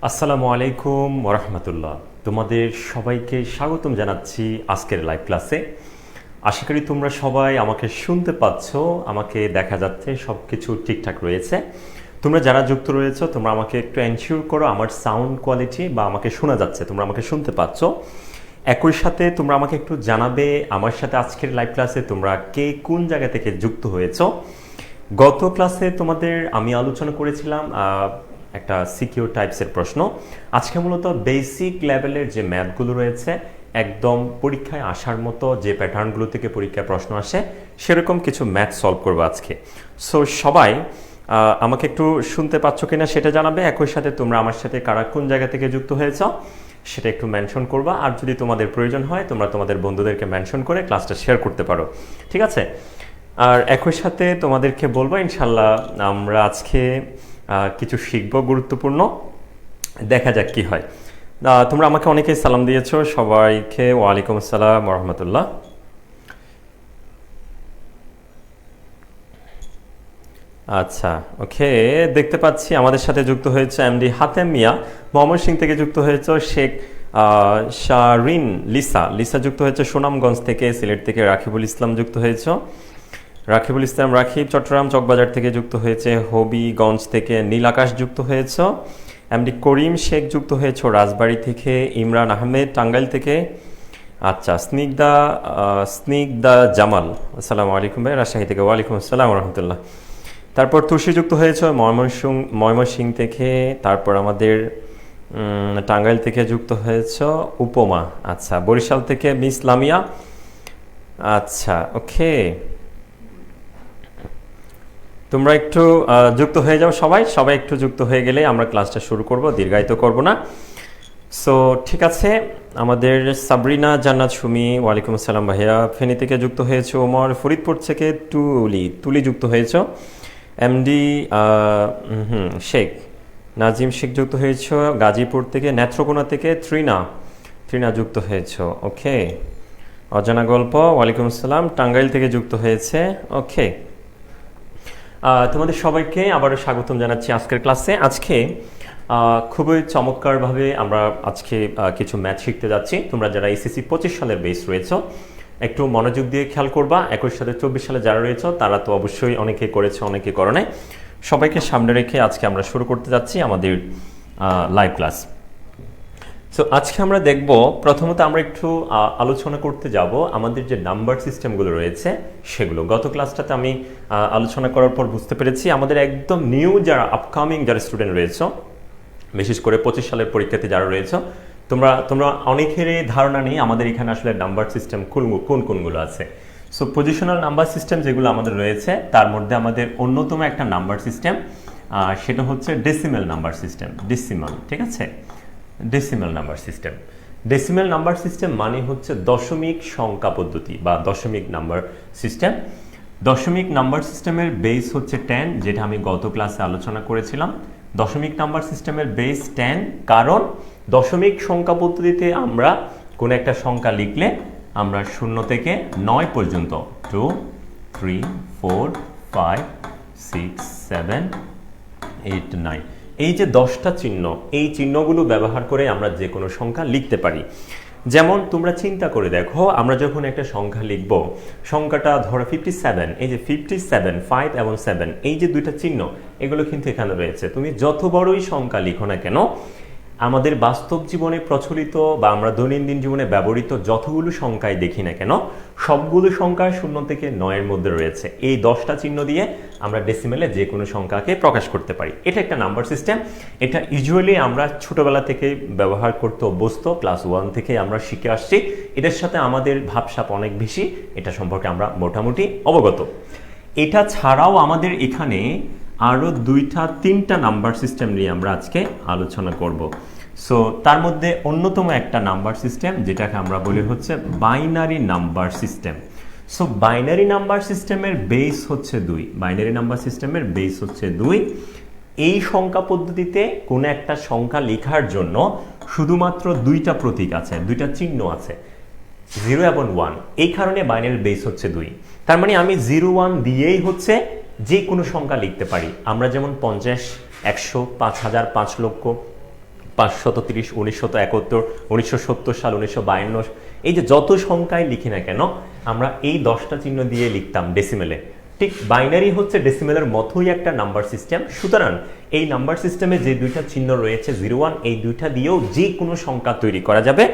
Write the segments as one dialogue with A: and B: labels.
A: আসসালামু আলাইকুম ওরহমতুল্লাহ। তোমাদের সবাইকে স্বাগতম জানাচ্ছি আজকের লাইভ ক্লাসে। আশা করি তোমরা সবাই আমাকে শুনতে পাচ্ছ, আমাকে দেখা যাচ্ছে, সব কিছু ঠিকঠাক রয়েছে। তোমরা যারা যুক্ত রয়েছে তোমরা আমাকে একটু এনশিওর করো আমার সাউন্ড কোয়ালিটি বা আমাকে শোনা যাচ্ছে, তোমরা আমাকে শুনতে পাচ্ছ। একই সাথে তোমরা আমাকে একটু জানাবে আমার সাথে আজকের লাইভ ক্লাসে তোমরা কে কোন জায়গা থেকে যুক্ত হয়েছো। গত ক্লাসে তোমাদের আমি আলোচনা করেছিলাম একটা সিকিউর টাইপসের প্রশ্ন। আজকে মূলত বেসিক লেভেলের যে ম্যাথগুলো রয়েছে, একদম পরীক্ষায় আসার মতো যে প্যাটার্নগুলো থেকে পরীক্ষায় প্রশ্ন আসে সেরকম কিছু ম্যাথ সলভ করবো আজকে। সো সবাই আমাকে একটু শুনতে পাচ্ছ কিনা সেটা জানাবে। একই সাথে তোমরা আমার সাথে কারা কোন জায়গা থেকে যুক্ত হয়েছ সেটা একটু মেনশন করবা। আর যদি তোমাদের প্রয়োজন হয় তোমরা তোমাদের বন্ধুদেরকে মেনশন করে ক্লাসটা শেয়ার করতে পারো, ঠিক আছে? আর একই সাথে তোমাদেরকে বলবো ইনশাল্লাহ আমরা আজকে কিছু শিখবো গুরুত্বপূর্ণ, দেখা যাক কি হয়। তোমরা আমাকে অনেকেই সালাম দিয়েছো, সবাইকে ওয়ালাইকুম আসসালাম রহমতুল্লাহ। আচ্ছা, ওকে, দেখতে পাচ্ছি আমাদের সাথে যুক্ত হয়েছে এমডি হাতেম মিয়া, মোহাম্মদ সিং থেকে যুক্ত হয়েছে শেখ শারিন লিসা, লিসা যুক্ত হয়েছে সুনামগঞ্জ থেকে, সিলেট থেকে রাকিবুল ইসলাম যুক্ত হয়েছে, রাকিবুল ইসলাম রাকিব চট্টগ্রাম চকবাজার থেকে যুক্ত হয়েছে, হবিগঞ্জ থেকে নীল আকাশ যুক্ত হয়েছে, এমডি করিম শেখ যুক্ত হয়েছে রাজবাড়ী থেকে, ইমরান আহমেদ টাঙ্গাইল থেকে, আচ্ছা স্নিগ্ধা জামাল, আসসালামু আলাইকুম ভাই, রাজশাহী থেকে, ওয়ালাইকুম আসসালাম রহমতুল্লাহ। তারপর তুষি যুক্ত হয়েছে ময়মনসিংহ থেকে, তারপর আমাদের টাঙ্গাইল থেকে যুক্ত হয়েছে উপমা, আচ্ছা বরিশাল থেকে মিস লামিয়া, আচ্ছা ওকে, তোমরা একটু যুক্ত হয়ে যাও, সবাই সবাই একটু যুক্ত হয়ে গেলে আমরা ক্লাসটা শুরু করব, দীর্ঘায়িত করব না। সো ঠিক আছে, আমাদের সাবরিনা জান্নাত সুমি, ওয়ালাইকুম আসসালাম ভাইয়া, ফেনী থেকে যুক্ত হয়েছে ওমর, ফরিদপুর থেকে তুলি যুক্ত হয়েছ, এমডি শেখ নাজিম শেখ যুক্ত হয়েছ, গাজীপুর থেকে, নেত্রকোনা থেকে ত্রিনা যুক্ত হয়েছ, ওকে, অজানা গল্প, ওয়ালাইকুম আসসালাম, টাঙ্গাইল থেকে যুক্ত হয়েছে, ওকে। তোমাদের সবাইকে আবারও স্বাগতম জানাচ্ছি আজকের ক্লাসে। আজকে খুবই চমৎকারভাবে আমরা আজকে কিছু ম্যাথ শিখতে যাচ্ছি। তোমরা যারা এসএসসি 25 সালের বেস রয়েছ একটু মনোযোগ দিয়ে খেয়াল করবা। 21 সালে 24 সালে যারা রয়েছ তারা তো অবশ্যই অনেকে করেছে, অনেকে করে নাই। সবাইকে সামনে রেখে আজকে আমরা শুরু করতে যাচ্ছি আমাদের লাইভ ক্লাস। সো আজকে আমরা দেখব, প্রথমত আমরা একটু আলোচনা করতে যাব আমাদের যে নাম্বার সিস্টেমগুলো রয়েছে সেগুলো। গত ক্লাসটাতে আমি আলোচনা করার পর বুঝতে পেরেছি আমাদের একদম নিউ যারা আপকামিং যারা স্টুডেন্ট রয়েছে, বিশেষ করে 25 সালের পরীক্ষাতে যারা রয়েছে, তোমরা অনেকেরই ধারণা নেই আমাদের এখানে আসলে নাম্বার সিস্টেম কোনগুলো আছে। সো পজিশনাল নাম্বার সিস্টেম যেগুলো আমাদের রয়েছে তার মধ্যে আমাদের অন্যতম একটা নাম্বার সিস্টেম, সেটা হচ্ছে ডেসিমেল নাম্বার সিস্টেম, ঠিক আছে, decimal number system. Decimal number system মানে হচ্ছে দশমিক সংখ্যা পদ্ধতি বা দশমিক নাম্বার সিস্টেম। দশমিক নাম্বার সিস্টেমের বেস হচ্ছে 10, যেটা আমি গত ক্লাসে আলোচনা করেছিলাম। দশমিক নাম্বার সিস্টেমের বেস 10, কারণ দশমিক সংখ্যা পদ্ধতিতে আমরা কোনো একটা সংখ্যা লিখলে আমরা 0 থেকে 9 পর্যন্ত 2, 3, 4, 5, 6, 7, 8, 9 এই যে 10টা চিহ্ন, এই চিহ্নগুলো ব্যবহার করে আমরা যে কোনো সংখ্যা লিখতে পারি। যেমন তোমরা চিন্তা করে দেখো, আমরা যখন একটা সংখ্যা লিখব, সংখ্যাটা ধরো 57, এই যে 57, 5 এবং 7, এই যে দুইটা চিহ্ন এগুলো কিন্তু এখানে রয়েছে। তুমি যত বড়ই সংখ্যা লিখো না কেন, আমাদের বাস্তব জীবনে প্রচলিত বা আমরা দৈনন্দিন জীবনে ব্যবহৃত যতগুলো সংখ্যায় দেখি না কেন, সবগুলো সংখ্যা 0 থেকে 9 মধ্যে রয়েছে। এই 10টা চিহ্ন দিয়ে আমরা ডেসিমেলে যে কোনো সংখ্যাকে প্রকাশ করতে পারি। এটা একটা নাম্বার সিস্টেম। এটা ইউজুয়ালি আমরা ছোটবেলা থেকে ব্যবহার করতে অভ্যস্ত, ক্লাস 1 থেকে আমরা শিখে আসছি। এটার সাথে আমাদের ভাবসাব অনেক বেশি, এটা সম্পর্কে আমরা মোটামুটি অবগত। এটা ছাড়াও আমাদের এখানে আরও 2-3টা নাম্বার সিস্টেম নিয়ে আমরা আজকে আলোচনা করব। সো তার মধ্যে অন্যতম একটা নাম্বার সিস্টেম যেটাকে আমরা বলি হচ্ছে binary number system. So binary number সিস্টেমের বেস হচ্ছে 2। বাইনারি নাম্বার সিস্টেমের বেস হচ্ছে 2। এই সংখ্যা পদ্ধতিতে কোনো একটা সংখ্যা লেখার জন্য শুধুমাত্র 2টা প্রতীক আছে, 2টা চিহ্ন আছে, 0 এবং 1। এই কারণে বাইনারির বেস হচ্ছে 2। তার মানে আমি 0, 1 দিয়েই হচ্ছে যে কোনো সংখ্যা লিখতে পারি। আমরা যেমন 50, 100, 5000, 5 লক্ষ, 530, 1971, 1970 সাল, 1952, এই যে যত সংখ্যায় লিখি না কেন আমরা এই 10টা চিহ্ন দিয়ে লিখতাম ডেসিমেলে। ঠিক বাইনারি হচ্ছে ডেসিমেলের মতোই একটা নাম্বার সিস্টেম। সুতরাং এই নাম্বার সিস্টেমে যে দুইটা চিহ্ন রয়েছে 0, 1, এই দুইটা দিয়েও যে কোনো সংখ্যা তৈরি করা যাবে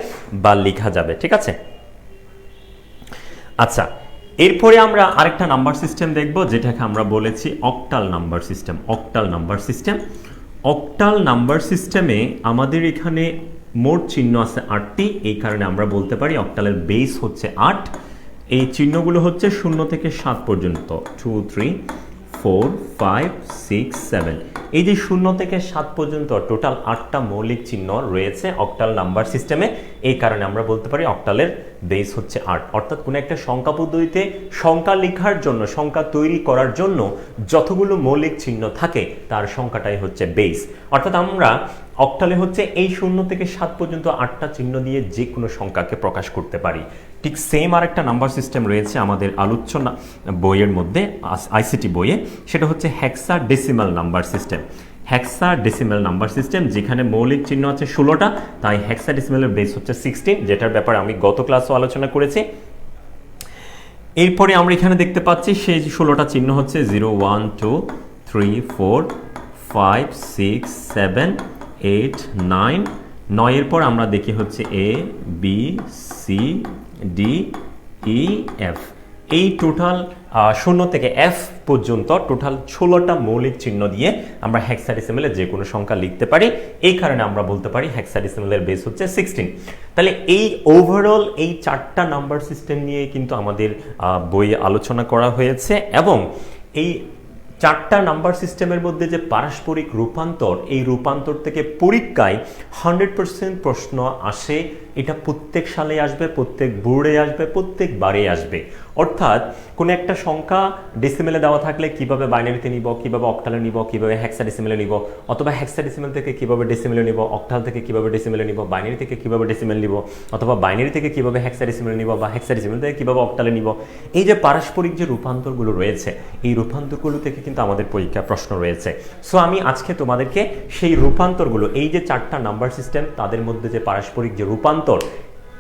A: বা লেখা যাবে। ঠিক আছে, আচ্ছা এরপরে আমরা আরেকটা নাম্বার সিস্টেম দেখব যেটাকে আমরা বলেছি octal number system. Octal number system, octal number সিস্টেমে আমাদের এখানে মোট চিহ্ন আছে 8টি। এই কারণে আমরা বলতে পারি অক্টালের বেস হচ্ছে 8। এই চিহ্নগুলো হচ্ছে 0 থেকে 7 পর্যন্ত, 2, 3, 4, 5, 6, 7। এই যে 0 থেকে 7 পর্যন্ত টোটাল 8টা মৌলিক চিহ্ন রয়েছে অক্টাল নাম্বার সিস্টেমে। এই কারণে আমরা বলতে পারি অক্টালের বেস হচ্ছে 8। অর্থাৎ কোনো একটা সংখ্যা পদ্ধতিতে সংখ্যা লেখার জন্য, সংখ্যা তৈরি করার জন্য যতগুলো মৌলিক চিহ্ন থাকে তার সংখ্যাটাই হচ্ছে বেস। অর্থাৎ আমরা অক্টালে হচ্ছে এই 0 থেকে 7 পর্যন্ত 8টা চিহ্ন দিয়ে যে কোনো সংখ্যাকে প্রকাশ করতে পারি। ঠিক সেম আরেকটা নাম্বার সিস্টেম রয়েছে আমাদের আলোচনা বইয়ের মধ্যে, আইসিটি বইয়ে, সেটা হচ্ছে hexadecimal number system. Hexadecimal number system যেখানে মৌলিক চিহ্ন আছে 16টা, তাই হেক্সাডেসিমালের বেস হচ্ছে 16, যেটার ব্যাপারে আমি গত ক্লাসও আলোচনা করেছি। এরপরে আমরা এখানে দেখতে পাচ্ছি সেই 16টা চিহ্ন হচ্ছে 0, 1, 2, 3, 4, 5, 6, 7, 8, 9। 9 এর পর আমরা দেখি হচ্ছে A, B, C, D, E, F। এই টোটাল 0 থেকে F পর্যন্ত টোটাল 16টা মৌলিক চিহ্ন দিয়ে আমরা হেক্সাডেসিমেলে যে কোনো সংখ্যা লিখতে পারি। এই কারণে আমরা বলতে পারি হেক্সাডেসিমেলের বেস হচ্ছে 16। তাহলে এই ওভারঅল এই 4টা নাম্বার সিস্টেম নিয়ে কিন্তু আমাদের বইয়ে আলোচনা করা হয়েছে, এবং এই 4টা নাম্বার সিস্টেমের মধ্যে যে পারস্পরিক রূপান্তর, এই রূপান্তর থেকে পরীক্ষায় 100% প্রশ্ন আসে। এটা প্রত্যেক সালে আসবে, প্রত্যেক বোর্ডে আসবে, প্রত্যেকবারে আসবে। অর্থাৎ কোনো একটা সংখ্যা ডেসিমেলে দেওয়া থাকলে কিভাবে বাইনারিতে নিব, কিভাবে অক্টালে নিব, কিভাবে হেক্সাডেসিমেলে নিব, অথবা হেক্সাডেসিমেল থেকে কিভাবে ডেসিমেলে নিব, অক্টাল থেকে কিভাবে ডেসিমেলে নিব, বাইনারি থেকে কিভাবে ডেসিমেল নিব, অথবা বাইনারি থেকে কিভাবে হেক্সাডেসিমেলে নিব, বা হেক্সাডেসিমেল থেকে কিভাবে অক্টালে নিব। এই যে পারস্পরিক যে রূপান্তরগুলো রয়েছে, এই রূপান্তরগুলো থেকে কিন্তু আমাদের পরীক্ষায় প্রশ্ন রয়েছে। সো আমি আজকে তোমাদেরকে সেই রূপান্তরগুলো, এই যে 4টা নাম্বার সিস্টেম তাদের মধ্যে যে পারস্পরিক যে রূপান্তর,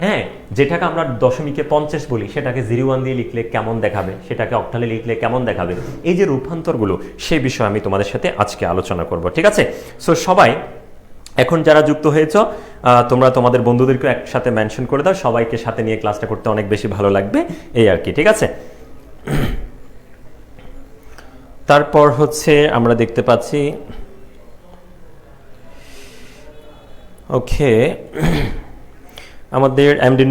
A: হ্যাঁ, যেটাকে আমরা দশমিকে 50 বলি, সেটাকে 0, 1 দিয়ে লিখলে কেমন দেখাবে, সেটাকে অক্টালে লিখলে কেমন দেখাবে, এই যে রূপান্তরগুলো, সেই বিষয়ে আমি তোমাদের সাথে আজকে আলোচনা করব। ঠিক আছে, সো সবাই এখন যারা যুক্ত হয়েছ তোমরা তোমাদের বন্ধুদেরকে একসাথে মেনশন করে দাও, সবাইকে সাথে নিয়ে ক্লাসটা করতে অনেক বেশি ভালো লাগবে, এই আর কি। ঠিক আছে, তারপর হচ্ছে আমরা দেখতে পাচ্ছি, ওকে, আমাদের এমডি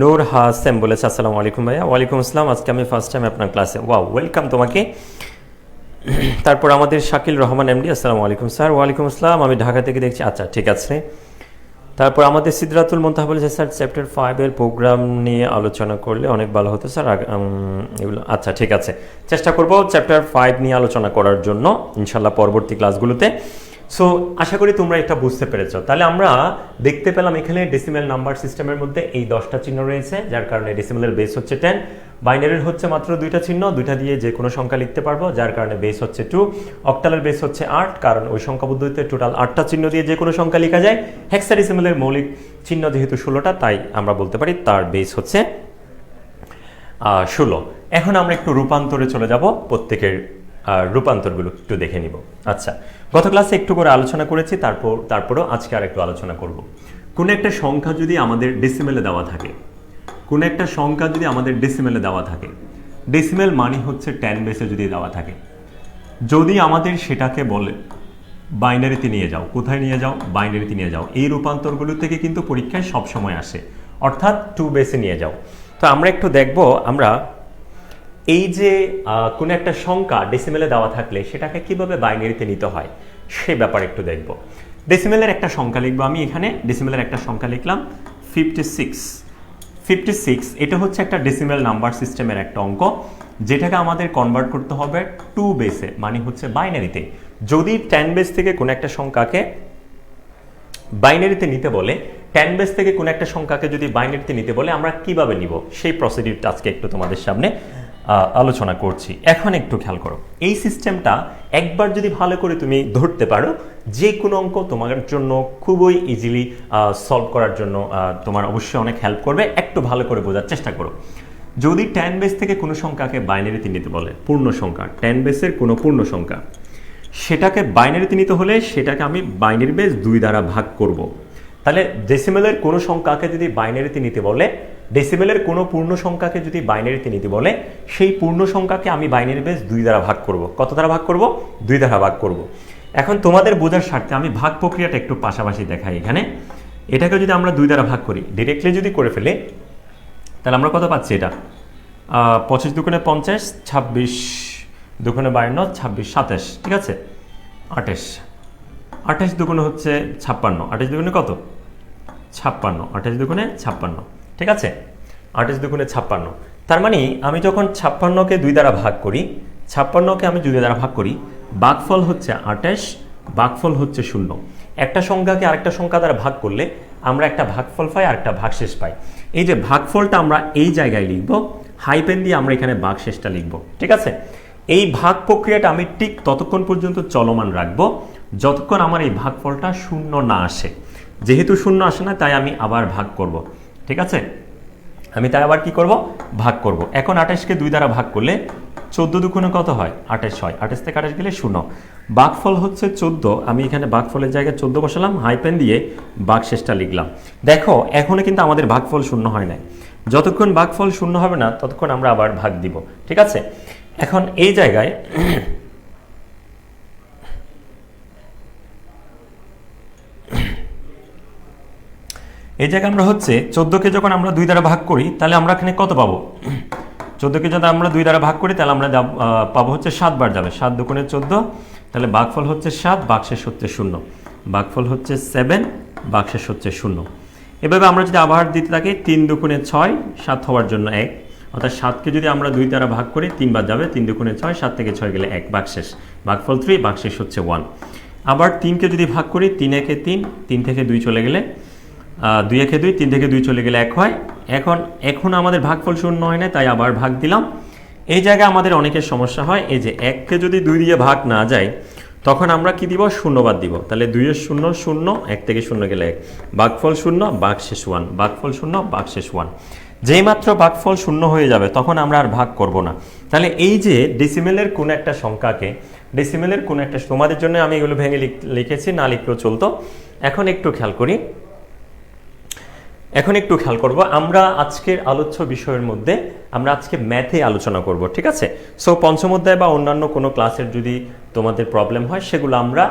A: নূর হাসেম বলেছে আসসালামু আলাইকুম ভাইয়া। ওয়ালাইকুম আসসালাম, আজকে আমি ফার্স্ট টাইম আপনার ক্লাসে। ওয়াও, ওয়েলকাম তোমাকে। তারপর আমাদের শাকিল রহমান এমডি, আসসালামু আলাইকুম স্যার। ওয়ালাইকুম আসসালাম, আমি ঢাকা থেকে দেখছি। আচ্ছা ঠিক আছে। তারপর আমাদের সিদ্ধাতুল মুনতাহা বলেছে স্যার চ্যাপ্টার 5 এর প্রোগ্রাম নিয়ে আলোচনা করলে অনেক ভালো হতো স্যার, এগুলো। আচ্ছা ঠিক আছে, চেষ্টা করব চ্যাপ্টার 5 নিয়ে আলোচনা করার জন্য ইনশাল্লাহ পরবর্তী ক্লাসগুলোতে। সো আশা করি তোমরা এটা বুঝতে পেরেছো। তাহলে আমরা দেখতে পেলাম এখানে ডেসিমেল নাম্বার সিস্টেমের মধ্যে এই 10টা চিহ্ন রয়েছে, যার কারণে ডেসিমেলের বেস হচ্ছে 10। বাইনারির হচ্ছে মাত্র 2টা চিহ্ন, 2টা দিয়ে যে কোনো সংখ্যা লিখতে পারবো, যার কারণে বেস হচ্ছে 2। অক্টালের বেস হচ্ছে 8, কারণ ওই সংখ্যা পদ্ধতিতে টোটাল 8টা চিহ্ন দিয়ে যে কোনো সংখ্যা লেখা যায়। হেক্সাডেসিমেলের মৌলিক চিহ্ন যেহেতু 16টা, তাই আমরা বলতে পারি তার বেস হচ্ছে 16। এখন আমরা একটু রূপান্তরে চলে যাব, প্রত্যেকের রূপান্তরগুলো একটু দেখে নিব। আচ্ছা, গত ক্লাসে একটু করে আলোচনা করেছি, তারপরও আজকে আর একটু আলোচনা করব। কোন একটা সংখ্যা যদি আমাদের ডেসিমেলে দেওয়া থাকে, কোন একটা সংখ্যা যদি আমাদের ডেসিমেলে দেওয়া থাকে, ডেসিমেল মানে হচ্ছে 10 বেসে যদি দেওয়া থাকে, যদি আমাদের সেটাকে বলে বাইনারিতে নিয়ে যাও, কোথায় নিয়ে যাও, বাইনারিতে নিয়ে যাও, এই রূপান্তরগুলো থেকে কিন্তু পরীক্ষায় সবসময় আসে, অর্থাৎ 2 বেসে নিয়ে যাও। তো আমরা একটু দেখব, আমরা এই যে কোনো একটা সংখ্যা ডেসিমেলে দেওয়া থাকলে সেটাকে কিভাবে বাইনারিতে নিতে হয় সে ব্যাপারে একটু দেখব। ডেসিমেলের একটা সংখ্যা লিখবো, আমি এখানে ডেসিমেলের একটা সংখ্যা লিখলাম 56। এটা হচ্ছে একটা ডেসিমেল নাম্বার সিস্টেমের একটা অঙ্ক, যেটাকে আমাদের কনভার্ট করতে হবে 2 বেসে, মানে হচ্ছে বাইনারিতে। যদি 10 বেস থেকে কোনো একটা সংখ্যাকে বাইনারিতে নিতে বলে, 10 বেস থেকে কোনো একটা সংখ্যাকে যদি বাইনারিতে নিতে বলে আমরা কিভাবে নিব, সেই প্রসিডিউরটা আজকে একটু তোমাদের সামনে আলোচনা করছি। এখন একটু খেয়াল করো, এই সিস্টেমটা একবার যদি ভালো করে তুমি ধরতে পারো, যে কোনো অঙ্ক তোমার জন্য খুবই ইজিলি সলভ করার জন্য তোমার অবশ্যই অনেক হেল্প করবে। একটু ভালো করে বোঝার চেষ্টা করো। যদি 10 বেস থেকে কোনো সংখ্যাকে বাইনারিতে নিতে বলে, পূর্ণ সংখ্যা 10 বেসের কোনো পূর্ণ সংখ্যা, সেটাকে বাইনারিতে নিতে হলে সেটাকে আমি বাইনারি বেস 2 দ্বারা ভাগ করব। তাহলে ডেসিমেলের কোনো সংখ্যাকে যদি বাইনারিতে নিতে বলে, ডেসিমেলের কোনো পূর্ণ সংখ্যাকে যদি বাইনারিতে নিতে বলে, সেই পূর্ণ সংখ্যাকে আমি বাইনারি বেস 2 দ্বারা ভাগ করব। কত দ্বারা ভাগ করব? 2 দ্বারা ভাগ করব। এখন তোমাদের বোঝার স্বার্থে আমি ভাগ প্রক্রিয়াটা একটু পাশাপাশি দেখাই। এখানে এটাকে যদি আমরা 2 দ্বারা ভাগ করি, ডিরেক্টলি যদি করে ফেলে, তাহলে আমরা কত পাচ্ছি? এটা 25 দুগুণে 50, 26 দুগুণে 52, 26 27, ঠিক আছে, 28, 28 দুগুণে হচ্ছে 56, 28 দুগুণে কত? 56, 28 দুগুণে 56, ঠিক আছে, 28 দুগুণে 56। তার মানে আমি যখন 56কে 2 দ্বারা ভাগ করি, 56কে আমি 2 দ্বারা ভাগ করি, ভাগফল হচ্ছে 28, ভাগফল হচ্ছে 0। একটা সংখ্যাকে আরেকটা সংখ্যা দ্বারা ভাগ করলে আমরা একটা ভাগফল পাই আর একটা ভাগশেষ পাই। এই যে ভাগফলটা আমরা এই জায়গায় লিখব, হাইপেন দিয়ে আমরা এখানে ভাগশেষটা লিখব, ঠিক আছে। এই ভাগ প্রক্রিয়াটা আমি ঠিক ততক্ষণ পর্যন্ত চলমান রাখবো যতক্ষণ আমার এই ভাগফলটা 0 না আসে। যেহেতু 0 আসে না, তাই আমি আবার ভাগ করব, ঠিক আছে। আমি তাই আবার কি করব? ভাগ করব। এখন 28কে 2 দ্বারা ভাগ করলে 14 দুগুণে কত হয়? 28 হয়। 28 থেকে 28 গেলে 0। ভাগফল হচ্ছে 14। আমি এখানে ভাগফলের জায়গায় 14 বসালাম, হাইপেন দিয়ে ভাগশেষটা লিখলাম। দেখো এখনো কিন্তু আমাদের ভাগফল 0 হয় নাই। যতক্ষণ ভাগফল 0 হবে না ততক্ষণ আমরা আবার ভাগ দিব, ঠিক আছে। এখন এই জায়গায় আমরা হচ্ছে 14কে যখন আমরা 2 দ্বারা ভাগ করি, তাহলে আমরা এখানে কত পাবো? 14কে যদি আমরা 2 দ্বারা ভাগ করি, তাহলে আমরা পাবো হচ্ছে 7 বার যাবে। 7 দুগুণে 14, তাহলে ভাগফল হচ্ছে 7, ভাগশেষ হচ্ছে 0। ভাগফল হচ্ছে 7, ভাগশেষ হচ্ছে 0। এভাবে আমরা যদি আবার দিতে থাকি, 3 দুগুণে 6, 7 হওয়ার জন্য 1, অর্থাৎ 7কে যদি আমরা 2 দ্বারা ভাগ করি 3 বার যাবে। 3 দুগুণে 6, 7 থেকে 6 গেলে 1, ভাগশেষ। ভাগফল 3, ভাগশেষ হচ্ছে 1। আবার 3কে যদি ভাগ করি, 3 একে 3, 3 থেকে 2 চলে গেলে 2 একে 2, 3 থেকে 2 চলে গেলে 1 হয়। এখন আমাদের ভাগফল 0 হয় না, তাই আবার ভাগ দিলাম। এই জায়গায় আমাদের অনেকের সমস্যা হয়, এই যে 1কে যদি 2 দিয়ে ভাগ না যায়, তখন আমরা কি দিব? 0 বাদ দিব। তাহলে 2 এর 0 0, 1 থেকে 0 গেলে 1, ভাগফল 0, ভাগশেষ 1, ভাগফল 0, ভাগশেষ 1। যেই মাত্র ভাগফল 0 হয়ে যাবে তখন আমরা আর ভাগ করব না। তাহলে এই যে ডেসিমেলের কোন একটা সংখ্যাকে, ডেসিমেলের কোন একটা, তোমাদের জন্য আমি এগুলো ভেঙে লিখেছি, না লিখলেও চলতো। এখন একটু খেয়াল করব, আমরা আজকের আলোচ্য বিষয়ের মধ্যে আমরা আজকে ম্যাথে আলোচনা করব, ঠিক আছে। সো পঞ্চম অধ্যায় বা অন্যান্য কোনো ক্লাসের যদি তোমাদের প্রবলেম হয়, সেগুলো আমরা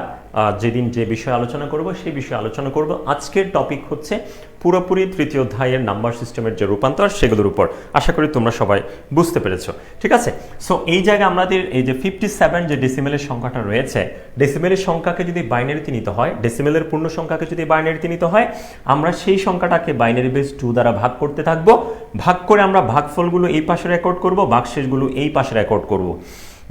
A: যেদিন যে বিষয়ে আলোচনা করব সেই বিষয়ে আলোচনা করব। আজকের টপিক হচ্ছে পুরোপুরি তৃতীয় অধ্যায়ের নাম্বার সিস্টেমের যে রূপান্তর, সেগুলোর উপর। আশা করি তোমরা সবাই বুঝতে পেরেছো, ঠিক আছে। সো এই জায়গায় আমাদের এই যে 57 যে ডেসিমেলের সংখ্যাটা রয়েছে, ডেসিমেলের সংখ্যাকে যদি বাইনারিতে নিতে হয়, ডেসিমেলের পূর্ণ সংখ্যাকে যদি বাইনারিতে নিতে হয়, আমরা সেই সংখ্যাটাকে বাইনারি বেস 2 দ্বারা ভাগ করতে থাকবো। ভাগ করে আমরা ভাগফলগুলো এই পাশে রেকর্ড করব, ভাগশেষগুলো এই পাশে রেকর্ড করব।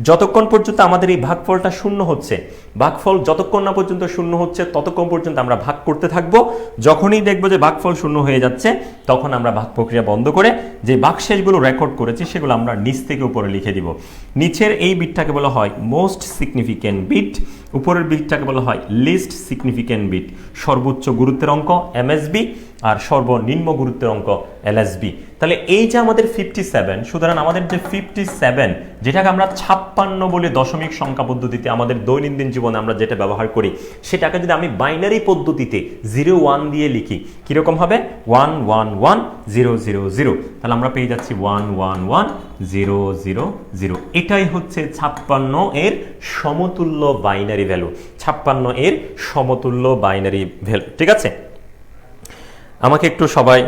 A: যতক্ষণ পর্যন্ত আমাদের এই ভাগফলটা 0 হচ্ছে, ভাগফল যতক্ষণ না পর্যন্ত 0 হচ্ছে ততক্ষণ পর্যন্ত আমরা ভাগ করতে থাকবো। যখনই দেখবো যে ভাগফল 0 হয়ে যাচ্ছে, তখন আমরা ভাগ প্রক্রিয়া বন্ধ করে যে ভাগশেষগুলো রেকর্ড করেছি সেগুলো আমরা নিচ থেকে উপরে লিখে দিব। নিচের এই বিটটাকে বলা হয় মোস্ট সিগনিফিক্যান্ট বিট, উপরের বিটটাকে বলা হয় লিস্ট সিগনিফিক্যান্ট বিট। সর্বোচ্চ গুরুত্বের অঙ্ক এমএসবি আর সর্বনিম্ন গুরুত্বের অঙ্ক এলএসবি। তাহলে এই যে আমাদের 57, সুতরাং আমাদের যে 57, যেটাকে আমরা 56 বলে দশমিক সংখ্যা পদ্ধতিতে আমাদের দৈনন্দিন জীবনে আমরা যেটা ব্যবহার করি, সেটাকে যদি আমি বাইনারি পদ্ধতিতে 0 1 দিয়ে লিখি, কিরকম হবে? 1 1 1 0 0 0। তাহলে আমরা পেয়ে যাচ্ছি 1 1 1 0 0 0। এটাই হচ্ছে 56 এর সমতুল্য বাইনারি ভ্যালু, 56 এর সমতুল্য বাইনারি ভ্যালু, ঠিক আছে। আমাকে একটু সবাই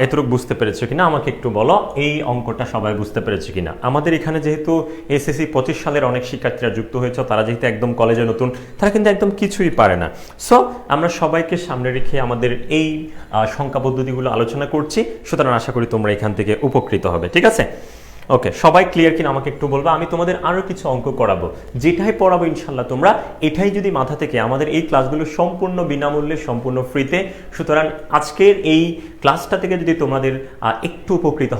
A: এতটুকু বুঝতে পেরেছো কিনা আমাকে একটু বলো, এই অঙ্কটা সবাই বুঝতে পেরেছো কিনা। আমাদের এখানে যেহেতু এসএসসি 25 সালের অনেক শিক্ষার্থীরা যুক্ত হয়েছে, তারা যেহেতু একদম কলেজে নতুন, তারা কিন্তু একদম কিছুই পারে না। সো আমরা সবাইকে সামনে রেখে আমাদের এই সংখ্যা পদ্ধতিগুলো আলোচনা করছি, সুতরাং আশা করি তোমরা এখান থেকে উপকৃত হবে, ঠিক আছে। ওকে, সবাই ক্লিয়ার কিনা আমাকে একটু বলবো। আমি তোমাদের আরো কিছু অঙ্ক করাবো, যেটাই পড়াবো ইনশাল্লাহ তোমরা এটাই যদি মাথা থেকে, আমাদের এই ক্লাসগুলো সম্পূর্ণ বিনামূল্যে, সম্পূর্ণ ফ্রিতে। সুতরাং আজকের এই ক্লাসটা থেকে যদি তোমাদের একটু উপকৃত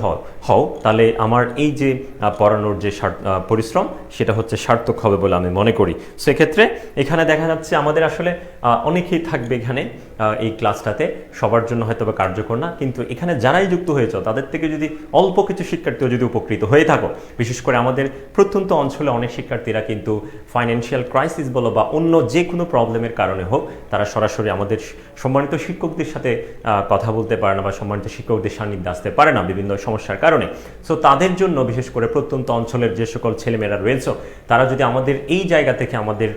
A: হও তাহলে আমার এই যে পড়ানোর যে পরিশ্রম সেটা হচ্ছে সার্থক হবে বলে আমি মনে করি। সেক্ষেত্রে এখানে দেখা যাচ্ছে আমাদের আসলে অনেকেই থাকবে এখানে এই ক্লাসটাতে, সবার জন্য হয়তো বা কার্যকর না, কিন্তু এখানে যারাই যুক্ত হয়েছে তাদের থেকে যদি অল্প কিছু শিক্ষার্থীও যদি উপকৃত হয়ে থাকো, বিশেষ করে আমাদের প্রত্যন্ত অঞ্চলে অনেক শিক্ষার্থীরা কিন্তু ফাইন্যান্সিয়াল ক্রাইসিস বলো বা অন্য যে কোনো প্রবলেমের কারণে হোক তারা সরাসরি আমাদের সম্মানিত শিক্ষকদের সাথে কথা বলতে পারে না বা সম্মানিত শিক্ষকদের সান্নিধ্যে আসতে পারে না বিভিন্ন সমস্যার কারণে। সো তাদের জন্য, বিশেষ করে প্রত্যন্ত অঞ্চলের যে সকল ছেলেমেয়েরা রয়েছে, তারা যদি আমাদের এই জায়গা থেকে, আমাদের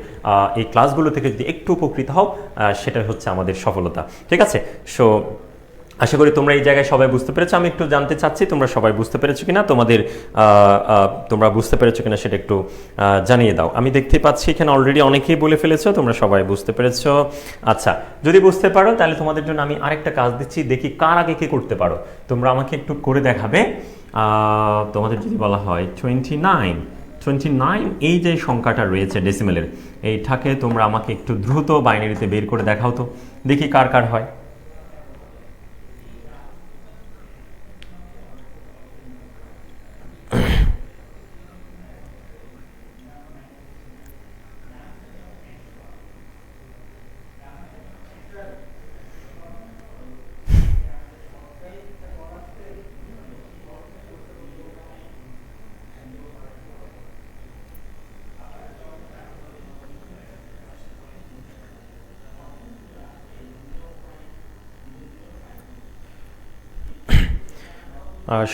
A: এই ক্লাসগুলো থেকে যদি একটু উপকৃত হও, সেটা হচ্ছে আমাদের সফলতা। ঠিক আছে? সো আশা করি তোমরা এই জায়গায় সবাই বুঝতে পেরেছো। আমি একটু জানতে চাচ্ছি তোমরা সবাই বুঝতে পেরেছো কিনা, তোমরা বুঝতে পেরেছো কিনা সেটা একটু জানিয়ে দাও। আমি দেখতে পাচ্ছি এখানে অলরেডি অনেকেই বলে ফেলেছো, তোমরা সবাই বুঝতে পেরেছো। আচ্ছা, যদি বুঝতে পারো তাহলে তোমাদের জন্য আমি আরেকটা কাজ দিচ্ছি, দেখি কার আগে কে করতে পারো। তোমরা আমাকে একটু করে দেখাবে। তোমাদের যদি বলা হয় 29 এই যে সংখ্যাটা রয়েছে ডেসিমেলের, এইটাকে তোমরা আমাকে একটু দ্রুত বাইনারিতে বের করে দেখাও তো, দেখি কার কার হয়।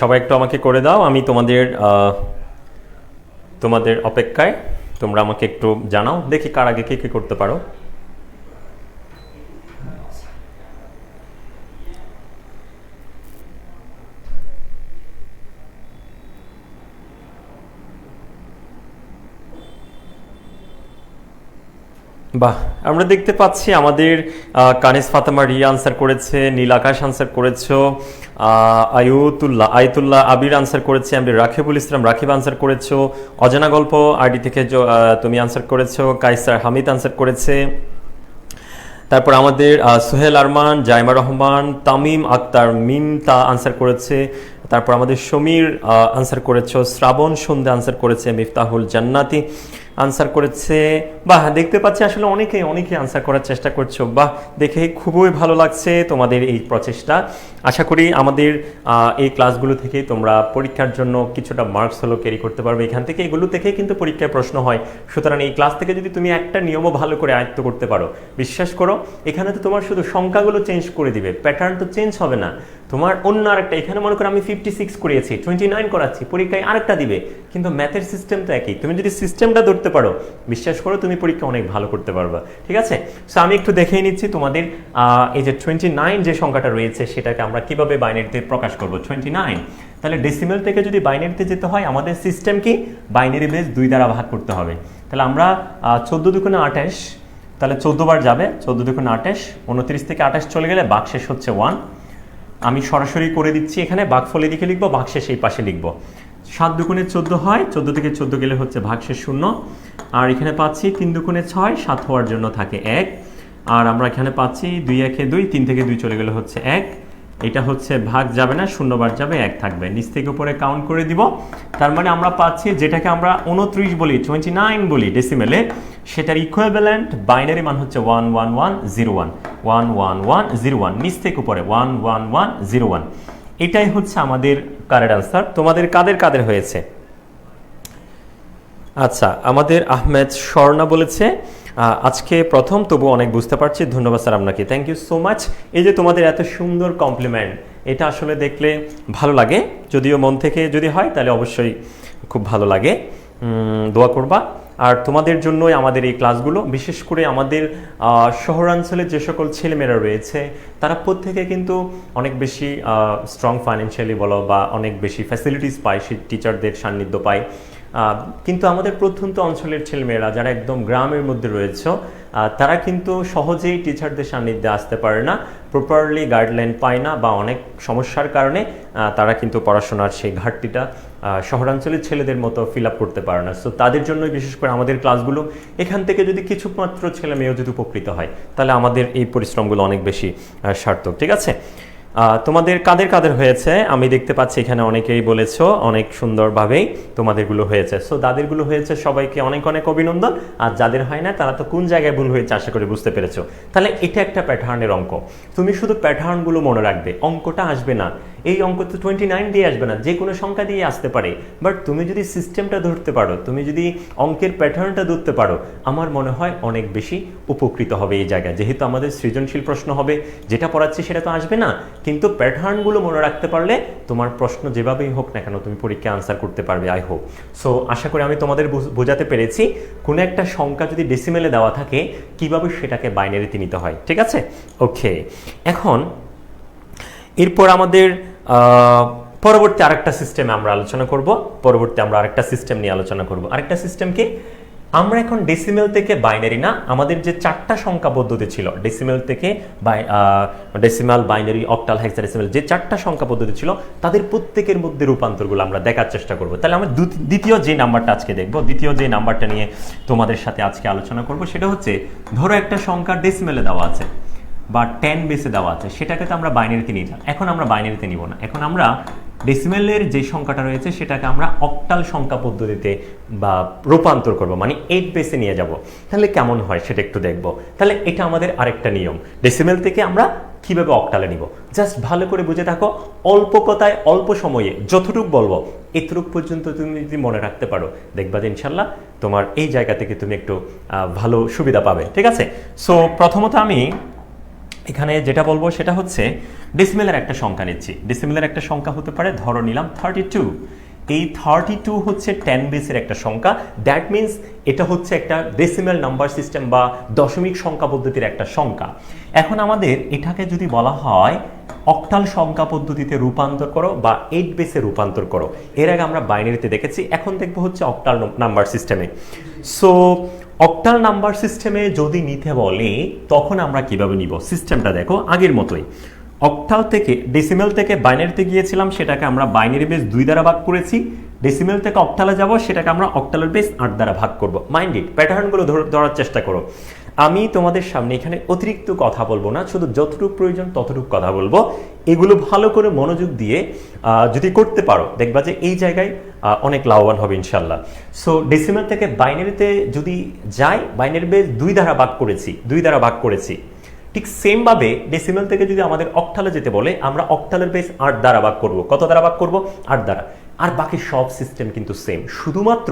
A: সবাই একটু আমাকে করে দাও, আমি তোমাদের অপেক্ষায়। তোমরা আমাকে একটু জানাও, দেখি কার আগে কে কে করতে পারো। বাহ, আমরা দেখতে পাচ্ছি আমাদের কানিস ফাতেমা রিয়া আনসার করেছে, নীল আকাশ আনসার করেছো, আয়তুল্লাহ আবির আনসার করেছে, আমি রাকিবুল ইসলাম রাকিব আনসার করেছো, অজানা গল্প আইডি থেকে তুমি আনসার করেছো, কাইসার হামিদ আনসার করেছে, তারপর আমাদের সোহেল আরমান, জাইমা রহমান, তামিম আক্তার মিমতা আনসার করেছে, তারপর আমাদের সমীর আনসার করেছো, শ্রাবণ সন্ধ্যা আনসার করেছে, মিফতাহুল জান্নাতি আনসার করেছে। বাহ, দেখতে পাচ্ছি আসলে অনেকে আনসার করার চেষ্টা করছো। বাহ, দেখে খুবই ভালো লাগছে তোমাদের এই প্রচেষ্টা। আশা করি আমাদের এই ক্লাসগুলো থেকে তোমরা পরীক্ষার জন্য কিছুটা মার্কস হলো ক্যারি করতে পারবে। এখান থেকে এগুলো থেকে কিন্তু পরীক্ষায় প্রশ্ন হয়। সুতরাং এই ক্লাস থেকে যদি তুমি একটা নিয়মও ভালো করে আয়ত্ত করতে পারো, বিশ্বাস করো এখানে তো তোমার শুধু সংখ্যাগুলো চেঞ্জ করে দিবে, প্যাটার্ন তো চেঞ্জ হবে না। তোমার অন্য আরেকটা, এখানে মনে করো আমি 56 করিয়েছি, 29 করাচ্ছি, পরীক্ষায় আরেকটা দিবে, কিন্তু ম্যাথের সিস্টেম তো একই। তুমি যদি সিস্টেমটা ধরতে পারো, বিশ্বাস করো তুমি পরীক্ষা অনেক ভালো করতে পারবা। ঠিক আছে? সো আমি একটু দেখেই নিচ্ছি তোমাদের এই যে 29 যে সংখ্যাটা রয়েছে সেটাকে আমরা কিভাবে বাইনারিতে প্রকাশ করব। 29 তাহলে ডেসিমেল থেকে যদি বাইনারিতে যেতে হয়, আমাদের সিস্টেম কি, বাইনারি বেস 2 দ্বারা ভাগ করতে হবে। তাহলে আমরা 14 দুগুণে 28, তাহলে 14 বার যাবে, 14 দুগুণে 28, 29 থেকে 28 চলে গেলে বাকশেষ হচ্ছে 1। আমি সরাসরি করে দিচ্ছি, এখানে ভাগফল এদিকে লিখবো, ভাগশেষ এই পাশে লিখবো। 7 দুগুণে 14 হয়, 14 থেকে 14 গেলে হচ্ছে ভাগশেষ 0। আর এখানে পাচ্ছি 3 দুগুণে 6, 7 হওয়ার জন্য থাকে 1। আর আমরা এখানে পাচ্ছি 2 একে 2, 3 থেকে 2 চলে গেলে হচ্ছে 1। এটা হচ্ছে ভাগ যাবে না, 0 বার যাবে, 1 থাকবে। নিচ থেকে উপরে কাউন্ট করে দিব। তার মানে আমরা পাচ্ছি যেটাকে আমরা 29 বলি, 29 বলি ডেসিমেলে, সেটার ইকুইভ্যালেন্ট বাইনারি মান হচ্ছে 11101, 11101। নিচ থেকে উপরে 11101। এটাই হচ্ছে আমাদের কারেক্ট আনসার। তোমাদের কাদের হয়েছে? আচ্ছা, আমাদের আহমেদ স্বর্ণা বলেছে আজকে প্রথম, তবু অনেক বুঝতে পারছি। ধন্যবাদ স্যার আপনাকে, থ্যাংক ইউ সো মাচ। এই যে তোমাদের এত সুন্দর কমপ্লিমেন্ট, এটা আসলে দেখলে ভালো লাগে, যদিও মন থেকে যদি হয় তাহলে অবশ্যই খুব ভালো লাগে। দোয়া করবা। আর তোমাদের জন্যই আমাদের এই ক্লাসগুলো, বিশেষ করে আমাদের শহরাঞ্চলের যে সকল ছেলেমেয়েরা রয়েছে তারা প্রত্যেকে কিন্তু অনেক বেশি স্ট্রং ফাইন্যান্সিয়ালি বলো বা অনেক বেশি ফ্যাসিলিটিস পায়, সেই টিচারদের সান্নিধ্য পায়। কিন্তু আমাদের প্রত্যন্ত অঞ্চলের ছেলেমেয়েরা যারা একদম গ্রামের মধ্যে রয়েছে, তারা কিন্তু সহজেই টিচারদের সান্নিধ্যে আসতে পারে না, প্রপারলি গাইডলাইন পায় না, বা অনেক সমস্যার কারণে তারা কিন্তু পড়াশোনার সেই ঘাটতিটা শহরাঞ্চলের ছেলেদের মতো ফিল আপ করতে পারে না। সো তাদের জন্যই বিশেষ করে আমাদের ক্লাসগুলো, এখান থেকে যদি কিছু মাত্র ছেলে মেয়েও যদি উপকৃত হয় তাহলে আমাদের এই পরিশ্রমগুলো অনেক বেশি সার্থক। ঠিক আছে, তোমাদের কাদের কাদের হয়েছে আমি দেখতে পাচ্ছি এখানে অনেকেই বলেছো অনেক সুন্দরভাবেই তোমাদেরগুলো হয়েছে। সো যাদেরগুলো হয়েছে সবাইকে অনেক অনেক অভিনন্দন, আর যাদের হয় না তারা তো কোন জায়গায় ভুল হয়েছে আশা করি বুঝতে পেরেছো। তাহলে এটা একটা প্যাটার্নের অঙ্ক, তুমি শুধু প্যাটার্নগুলো মনে রাখবে, অঙ্কটা আসবে না। এই অঙ্ক তো 29 দিয়ে আসবে না, যে কোনো সংখ্যা দিয়ে আসতে পারে, বাট তুমি যদি সিস্টেমটা ধরতে পারো, তুমি যদি অঙ্কের প্যাটার্নটা ধরতে পারো, আমার মনে হয় অনেক বেশি উপকৃত হবে এই জায়গায়। যেহেতু আমাদের সৃজনশীল প্রশ্ন হবে, যেটা পড়াচ্ছি সেটা তো আসবে না, কিন্তু প্যাটার্নগুলো মনে রাখতে পারলে তোমার প্রশ্ন যেভাবেই হোক না কেন তুমি পরীক্ষা আনসার করতে পারবে, আই হোপ। সো আশা করি আমি তোমাদের বোঝাতে পেরেছি কোনো একটা সংখ্যা যদি ডেসিমেলে দেওয়া থাকে কিভাবে সেটাকে বাইনারিতে নিতে হয়। ঠিক আছে, ওকে। এখন এরপর আমাদের পরবর্তী আরেকটা সিস্টেমে আমরা আলোচনা করব, পরবর্তী আমরা আরেকটা সিস্টেম নিয়ে আলোচনা করব। আরেকটা সিস্টেম কি, আমরা এখন ডেসিমেল থেকে বাইনারি না, আমাদের যে 4টা সংখ্যা পদ্ধতি ছিল ডেসিমেল থেকে ডেসিমাল, বাইনারি, অক্টাল, হেক্সাডেসিমাল, যে 4টা সংখ্যা পদ্ধতি ছিল তাদের প্রত্যেকের মধ্যে রূপান্তরগুলো আমরা দেখার চেষ্টা করব। তাহলে আমরা দ্বিতীয় যে নাম্বারটা আজকে দেখব, দ্বিতীয় যে নাম্বারটা নিয়ে তোমাদের সাথে আজকে আলোচনা করব সেটা হচ্ছে, ধরো একটা সংখ্যা ডেসিমেলে দেওয়া আছে বা 10 বেসে দেওয়া আছে, সেটাকে তো আমরা বাইনারিতে নিয়ে যাব। এখন আমরা বাইনারিতে নিব না, এখন আমরা ডেসিমেলের যে সংখ্যাটা রয়েছে সেটাকে আমরা অক্টাল সংখ্যা পদ্ধতিতে বা রূপান্তর করব, মানে 8 বেসে নিয়ে যাব। তাহলে কেমন হয় সেটা একটু দেখব। তাহলে এটা আমাদের আরেকটা নিয়ম, ডেসিমেল থেকে আমরা কিভাবে অক্টালে নিব, জাস্ট ভালো করে বুঝে থাকো। অল্প কথায় অল্প সময়ে যতটুকু বলবো এতটুকু পর্যন্ত তুমি যদি মনে রাখতে পারো, দেখবা যে ইনশাল্লাহ তোমার এই জায়গা থেকে তুমি একটু ভালো সুবিধা পাবে। ঠিক আছে, সো প্রথমত আমি এখানে যেটা বলবো সেটা হচ্ছে ডেসিমেলের একটা সংখ্যা নিচ্ছি। ডেসিমেলের একটা সংখ্যা হতে পারে, ধরো নিলাম 32। এই 32 হচ্ছে 10 বেসের একটা সংখ্যা, দ্যাট মিনস এটা হচ্ছে একটা ডেসিমেল নাম্বার সিস্টেম বা দশমিক সংখ্যা পদ্ধতির একটা সংখ্যা। এখন আমাদের এটাকে যদি বলা হয় অক্টাল সংখ্যা পদ্ধতিতে রূপান্তর করো বা 8 বেসে রূপান্তর করো, এর আগে আমরা বাইনারিতে দেখেছি, এখন দেখবো হচ্ছে অক্টাল নাম্বার সিস্টেমে। সো অক্টাল নাম্বার সিস্টেমে যদি নিতে বলে তখন আমরা কিভাবে নিব, সিস্টেমটা দেখো আগের মতোই। অক্টাল থেকে ডেসিমেল থেকে বাইনারিতে গিয়েছিলাম, সেটাকে আমরা বাইনারি বেস 2 দ্বারা ভাগ করেছি। ডেসিমেল থেকে অক্টালে যাব, সেটাকে আমরা অক্টালের বেস 8 দ্বারা ভাগ করব। মাইন্ড ইট, প্যাটার্নগুলো ধরার চেষ্টা করো। আমি তোমাদের সামনে এখানে অতিরিক্ত কথা বলবো না, শুধু যতটুকু প্রয়োজন ততটুকু কথা বলবো। এগুলো ভালো করে মনোযোগ দিয়ে যদি করতে পারো দেখবা যে এই জায়গায় অনেক লাভবান হবে ইনশাল্লাহ। সো ডেসিমেল থেকে বাইনারিতে যদি যাই, বাইনারি বেস 2 দ্বারা ভাগ করেছি। ঠিক সেম ভাবে ডেসিমেল থেকে যদি আমাদের অক্টালে যেতে বলে, আমরা অক্টালের বেস 8 দ্বারা ভাগ করব। কত দ্বারা ভাগ করব? 8 দ্বারা। আর বাকি সব সিস্টেম কিন্তু সেম, শুধুমাত্র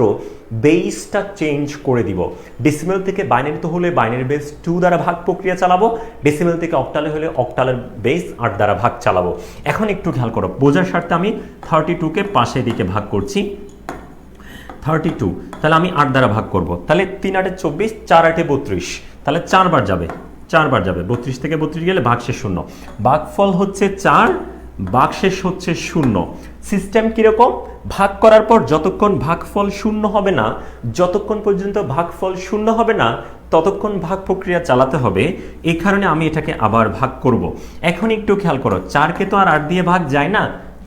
A: বেসটা চেঞ্জ করে দিব। ডেসিমেল থেকে বাইনারিতে হলে বাইনারি বেস 2 দ্বারা ভাগ প্রক্রিয়া চালাবো, ডেসিমেল থেকে অক্টালে হলে অক্টালের বেস 8 দ্বারা ভাগ চালাবো। এখন একটু খেয়াল করো, বোঝার স্বার্থে আমি 32কে পাশের দিকে ভাগ করছি। 32, তাহলে আমি 8 দ্বারা ভাগ করব। তাহলে 3 8 24, 4 8 32, তাহলে 4 বার যাবে, 32 থেকে 32 গেলে ভাগশেষ 0, ভাগফল হচ্ছে 4, ভাগশেষ হচ্ছে 0। সিস্টেম কিরকম, ভাগ করার পর যতক্ষণ ভাগফল 0 হবে না, যতক্ষণ পর্যন্ত ভাগফল 0 হবে না ততক্ষণ ভাগ প্রক্রিয়া চালাতে হবে। এই কারণে আমি এটাকে আবার ভাগ করব। এখন একটু খেয়াল করো, 4কে তো আর 8 দিয়ে ভাগ যায় না,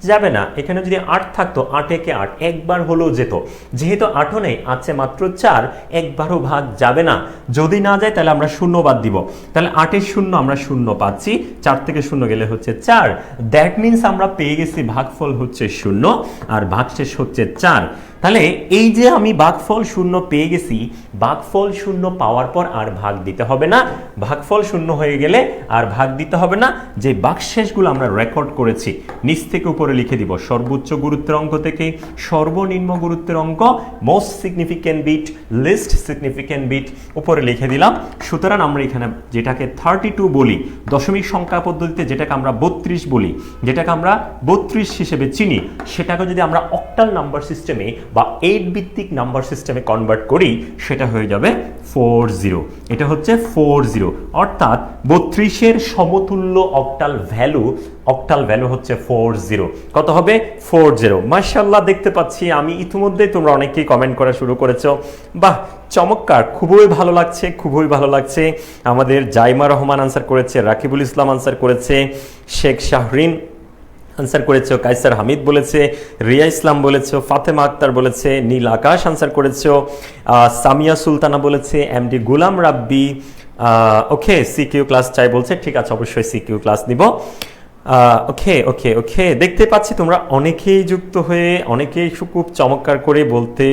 A: যাবে না। এখানে যদি 8 থাকতো, 8 একে 8 একবার হলেও যেত, যেহেতু 8ও নেই, আছে মাত্র 4, একবারও ভাগ যাবে না। যদি না যায় তাহলে আমরা 0 বাদ দিব, তাহলে 8 এর 0 আমরা 0 পাচ্ছি, 4 থেকে 0 গেলে হচ্ছে 4। দ্যাট মিনস আমরা পেয়ে গেছি ভাগফল হচ্ছে 0 আর ভাগশেষ হচ্ছে 4। তাহলে এই যে আমি ভাগফল 0 পেয়ে গেছি, ভাগফল 0 পাওয়ার পর আর ভাগ দিতে হবে না, ভাগফল 0 হয়ে গেলে আর ভাগ দিতে হবে না। যে ভাগশেষগুলো আমরা রেকর্ড করেছি নিচ থেকে উপরে লিখে দিব, সর্বোচ্চ গুরুত্বের অঙ্ক থেকে সর্বনিম্ন গুরুত্বের অঙ্ক, most significant bit, least significant bit উপরে লিখে দিলাম। সুতরাং আমরা এখানে যেটাকে 32 বলি, দশমিক সংখ্যা পদ্ধতিতে যেটাকে আমরা 32 বলি, যেটাকে আমরা 32 হিসেবে চিনি, সেটাকে যদি আমরা অক্টাল নাম্বার সিস্টেমে বা 8 ভিত্তিক নাম্বার সিস্টেমে কনভার্ট করি সেটা হয়ে যাবে 40। এটা হচ্ছে 40, অর্থাৎ 32-এর সমতুল্য অক্টাল ভ্যালু হচ্ছে 40। কত হবে? 40। মাশাআল্লাহ, দেখতে পাচ্ছি আমি ইতিমধ্যেই তোমরা অনেকেই কমেন্ট করা শুরু করেছো। বাহ, চমৎকার, খুবই ভালো লাগছে। আমাদের জাইমা রহমান আনসার করেছে, রাকিবুল ইসলাম আনসার করেছে, শেখ শাহরিন আনসার করেছো, কাইসার হামিদ বলেছে, রিয়া ইসলাম বলেছো, ফাতেমা আক্তার বলেছে, নীল আকাশ আনসার করেছো, সামিয়া সুলতানা বলেছে, এমডি গুলাম রাব্বি। ওকে, সিকিউ ক্লাস চাই বলছে। ঠিক আছে, অবশ্যই সিকিউ ক্লাস নিব। ওকে, দেখতে পাচ্ছি তোমরা অনেকেই যুক্ত হয়ে অনেকেই খুব চমৎকার করে বলতে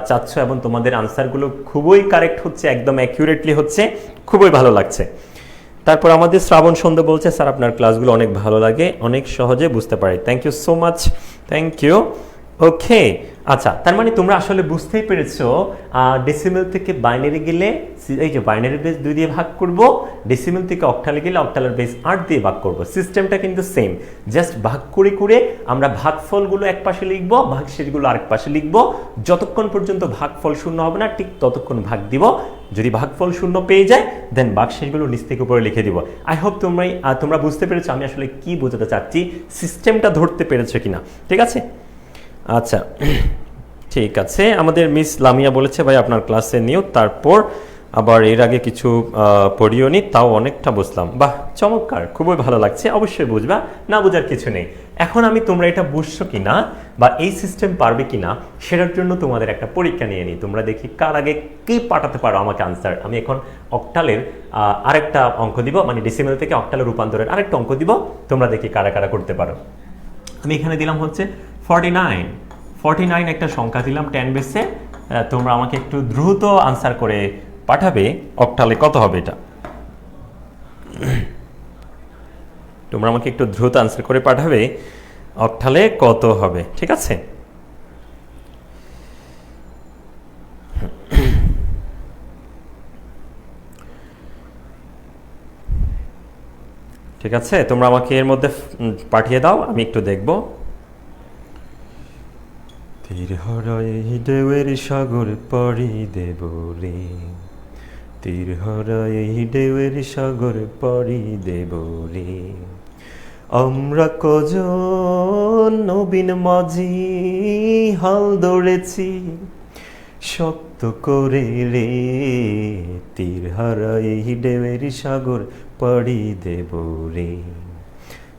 A: চাচ্ছ এবং তোমাদের আনসারগুলো খুবই কারেক্ট হচ্ছে, একদম অ্যাকিউরেটলি হচ্ছে, খুবই ভালো লাগছে। তারপর আমাদের শ্রাবণ সন্ধ্যা বলছে, স্যার আপনার ক্লাসগুলো অনেক ভালো লাগে, অনেক সহজে বুঝতে পারি। Thank you so much, thank you. Okay, আচ্ছা, তার মানে তোমরা আসলে বুঝতেই পেরেছো ডেসিমেল থেকে বাইনারি গেলে এই যে বাইনারি বেস 2 দিয়ে ভাগ করব, ডেসিমেল থেকে অক্টালে গেলে অক্টালের বেস 8 দিয়ে ভাগ করব। সিস্টেমটা কিন্তু সেম, জাস্ট ভাগ করে আমরা ভাগফলগুলো এক পাশে লিখবো, ভাগশেষগুলো আরেক পাশে লিখবো। যতক্ষণ পর্যন্ত ভাগফল শূন্য হবে না ঠিক ততক্ষণ ভাগ দিব। যদি ভাগফল শূন্য পেয়ে যায় দেন ভাগশেষগুলো নিচ থেকে উপরে লিখে দিব। আই হোপ তোমরা বুঝতে পেরেছো আমি আসলে কি বোঝাতে চাচ্ছি, সিস্টেমটা ধরতে পেরেছো কিনা। ঠিক আছে, আচ্ছা ঠিক আছে। আমাদের মিস লামিয়া বলেছে ভাই আপনার ক্লাসে নিও, তারপর আবার এর আগে কিছু পড়িও নি, তাও অনেকটা বুঝলাম। বাহ, চমৎকার, খুবই ভালো লাগছে। অবশ্যই বুঝবা, না বোঝার কিছু নেই। এখন আমি তোমরা এটা বুঝছো কিনা বা এই সিস্টেম পারবে কিনা সেটার জন্য তোমাদের একটা পরীক্ষা নিয়ে নিই। তোমরা দেখি কার আগে কে পাঠাতে পারো আমাকে আনসার। আমি এখন অক্টালের আরেকটা অঙ্ক দিব, মানে ডেসিমেল থেকে অক্টালের রূপান্তরের আরেকটা অঙ্ক দিব, তোমরা দেখি কারা করতে পারো। আমি এখানে দিলাম হচ্ছে 49 একটা সংখ্যা দিলাম 10 বেসে। তোমরা আমাকে একটু দ্রুত আনসার করে পাঠাবে অক্টালে কত হবে এটা। তোমরা আমাকে একটু দ্রুত আনসার করে পাঠাবে অক্টালে কত হবে। ঠিক আছে, ঠিক আছে, তোমরা আমাকে এর মধ্যে পাঠিয়ে দাও, আমি একটু দেখবো। তীর হরায় ঢেউয়ের সাগর পাড়ি দেব রে, তীর হরায় ঢেউয়ের সাগর পাড়ি দেব রে। আমরা কজন নবীন মাঝি হাল ধরেছি শক্ত করে রে, তীর হারায় ঢেউয়ের সাগর পাড়ি দেব রে,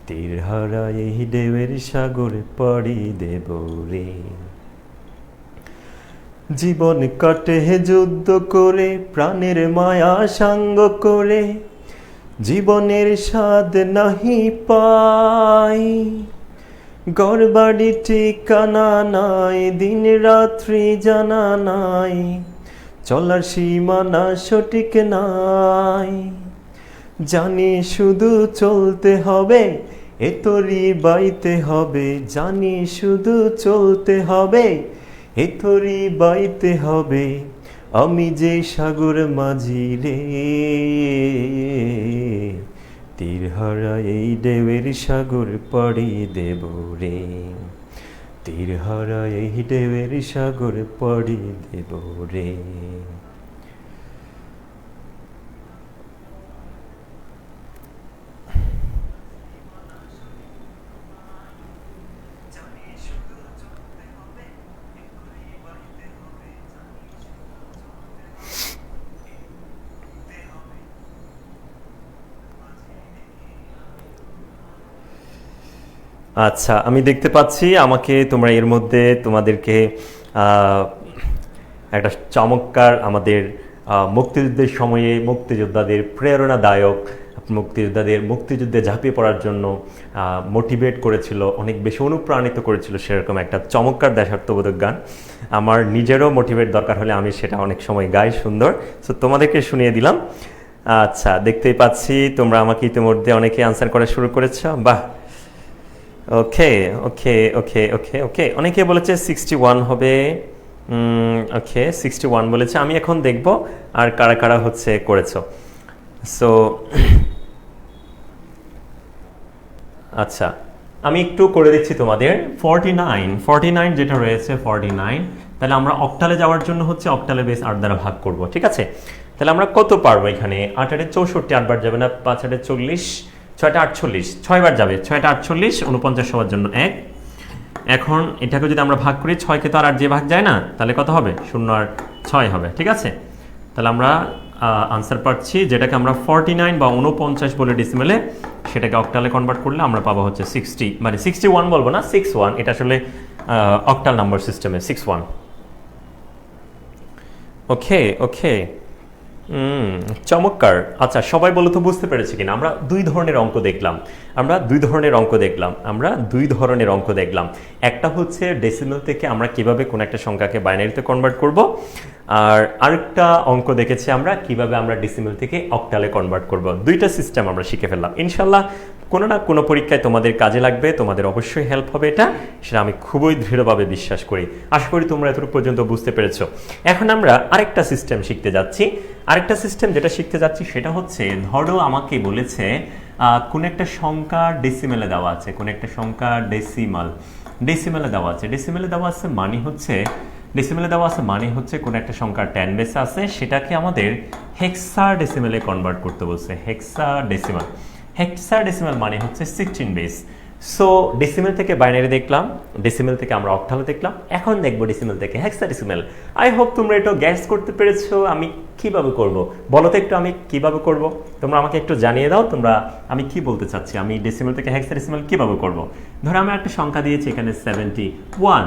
A: তীর হারায় ঢেউয়ের সাগর পাড়ি দেব রে। জীবন কাটে যুদ্ধ করে প্রাণের মায়া সাঙ্গ করে, জীবনের স্বাদ নাহি পাই, ঘরবাড়ি ঠিকানা নাই, দিন রাত্রি জানা নাই, চলার সীমানা সঠিক নাই। জানি শুধু চলতে হবে, এতরি বাইতে হবে, জানি শুধু চলতে হবে, এতরি বাইতে হবে। আমি যে সাগর মাঝি রে, তীর হারায় এই ঢেউয়ের সাগর পাড়ি দেব রে, তীর হারায় এই ঢেউয়ের সাগর পাড়ি দেব রে। আচ্ছা, আমি দেখতে পাচ্ছি আমাকে তোমরা এর মধ্যে তোমাদেরকে একটা চমৎকার আমাদের মুক্তিযুদ্ধের সময়ে মুক্তিযোদ্ধাদের প্রেরণাদায়ক, মুক্তিযুদ্ধে ঝাঁপিয়ে পড়ার জন্য মোটিভেট করেছিল, অনেক বেশি অনুপ্রাণিত করেছিল, সেরকম একটা চমৎকার দেশাত্মবোধক গান। আমার নিজেরও মোটিভেট দরকার হলে আমি সেটা অনেক সময় গাই সুন্দর, সো তোমাদেরকে শুনিয়ে দিলাম। আচ্ছা, দেখতেই পাচ্ছি তোমরা আমাকে ইতিমধ্যে অনেকে আনসার করা শুরু করেছ। বাহ, ওকে ওকে ওকে ওকে ওকে অনেকে বলেছে 61 হবে। ওকে, 61 বলেছে। আমি এখন দেখব আর কারা হচ্ছে করেছো। সো আচ্ছা, আমি একটু করে দিচ্ছি তোমাদের 49 যেটা রয়েছে 49, তাহলে আমরা অক্টালে যাওয়ার জন্য হচ্ছে অক্টালে বেস 8 দ্বারা ভাগ করব, ঠিক আছে? তাহলে আমরা কত পারবো এখানে? 8 8 64, 8 বার যাবে না, 5 8 40, 6 48, 6 বার যাবে, 6 48, 49 সবার জন্য 1। এখন এটাকে যদি আমরা ভাগ করি, 6 কে তো আর 8 যে ভাগ যায় না, তাহলে কত হবে? 0 আর 6 হবে, ঠিক আছে? তাহলে আমরা আনসার পাচ্ছি যেটাকে আমরা 49 বা 49 বলে ডিসিমেলে, সেটাকে অক্টালে কনভার্ট করলে আমরা পাবো হচ্ছে 60, মানে 61 বলবো না, 61, এটা আসলে অক্টাল নাম্বার সিস্টেমে 61। ওকে ওকে, চমৎকার। আচ্ছা, সবাই বলো তো বুঝতে পেরেছি কিনা? আমরা দুই ধরনের অঙ্ক দেখলাম, একটা হচ্ছে ডেসিমেল থেকে আমরা কিভাবে কোন একটা সংখ্যাকে বাইনারিতে কনভার্ট করব, আর আরেকটা অঙ্ক দেখেছি আমরা কিভাবে আমরা ডেসিমেল থেকে অক্টালে কনভার্ট করব। দুইটা সিস্টেম আমরা শিখে ফেললাম। ইনশাল্লাহ কোনো না কোনো পরীক্ষায় তোমাদের কাজে লাগবে, তোমাদের অবশ্যই হেল্প হবে, এটা সেটা আমি খুবই দৃঢ়ভাবে বিশ্বাস করি। আশা করি তোমরা এতটুকু পর্যন্ত বুঝতে পেরেছো। এখন আমরা আরেকটা সিস্টেম শিখতে যাচ্ছি। যেটা শিখতে যাচ্ছি সেটা হচ্ছে, ধরো আমাকে বলেছে কোন একটা সংখ্যা ডেসিমেলে দেওয়া আছে, ডেসিমেলে দেওয়া আছে মানে হচ্ছে কোন একটা সংখ্যা 10 বেসে আছে, সেটাকে আমাদের হেক্সাডেসিমেলে কনভার্ট করতে বলছে। হেক্সাডেসিমাল মানে হচ্ছে 16 বেস। সো ডেসিমেল থেকে বাইনারি দেখলাম, ডেসিমেল থেকে আমরা অক্টালে দেখলাম, এখন দেখবো ডেসিমেল থেকে হেক্সাডেসিমেল। আই হোপ তোমরা এটা গ্যাস করতে পেরেছো আমি কিভাবে করব। বলো তো একটু আমি কিভাবে করব, তোমরা আমাকে একটু জানিয়ে দাও তোমরা আমি কি বলতে চাচ্ছি, আমি ডেসিমেল থেকে হেক্সাডেসিমেল কিভাবে করব। ধরো আমি একটা সংখ্যা দিয়েছি এখানে 71,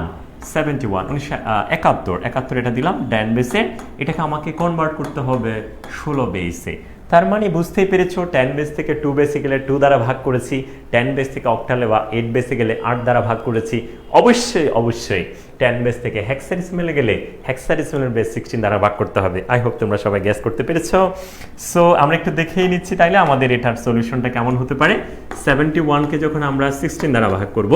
A: 71 এটা দিলাম 10 বেসে, এটাকে আমাকে কনভার্ট করতে হবে 16 বেসে। তার মানে বুঝতেই পেরেছো, 10 বেস থেকে 2 বেসে গেলে 2 দ্বারা ভাগ করেছি, 10 বেস থেকে অক্টালে বা 8 বেসে গেলে 8 দ্বারা ভাগ করেছি। অবশ্যই 10 বেস থেকে হেক্সাডেসিমেলে গেলে হেক্সাডেসিমেলের বেস 16 দ্বারা ভাগ করতে হবে। আই হোপ তোমরা সবাই গ্যাস করতে পেরেছো। সো আমরা একটু দেখেই নিচ্ছি তাইলে আমাদের এটার সলিউশনটা কেমন হতে পারে। 71কে যখন আমরা 16 দ্বারা ভাগ করব,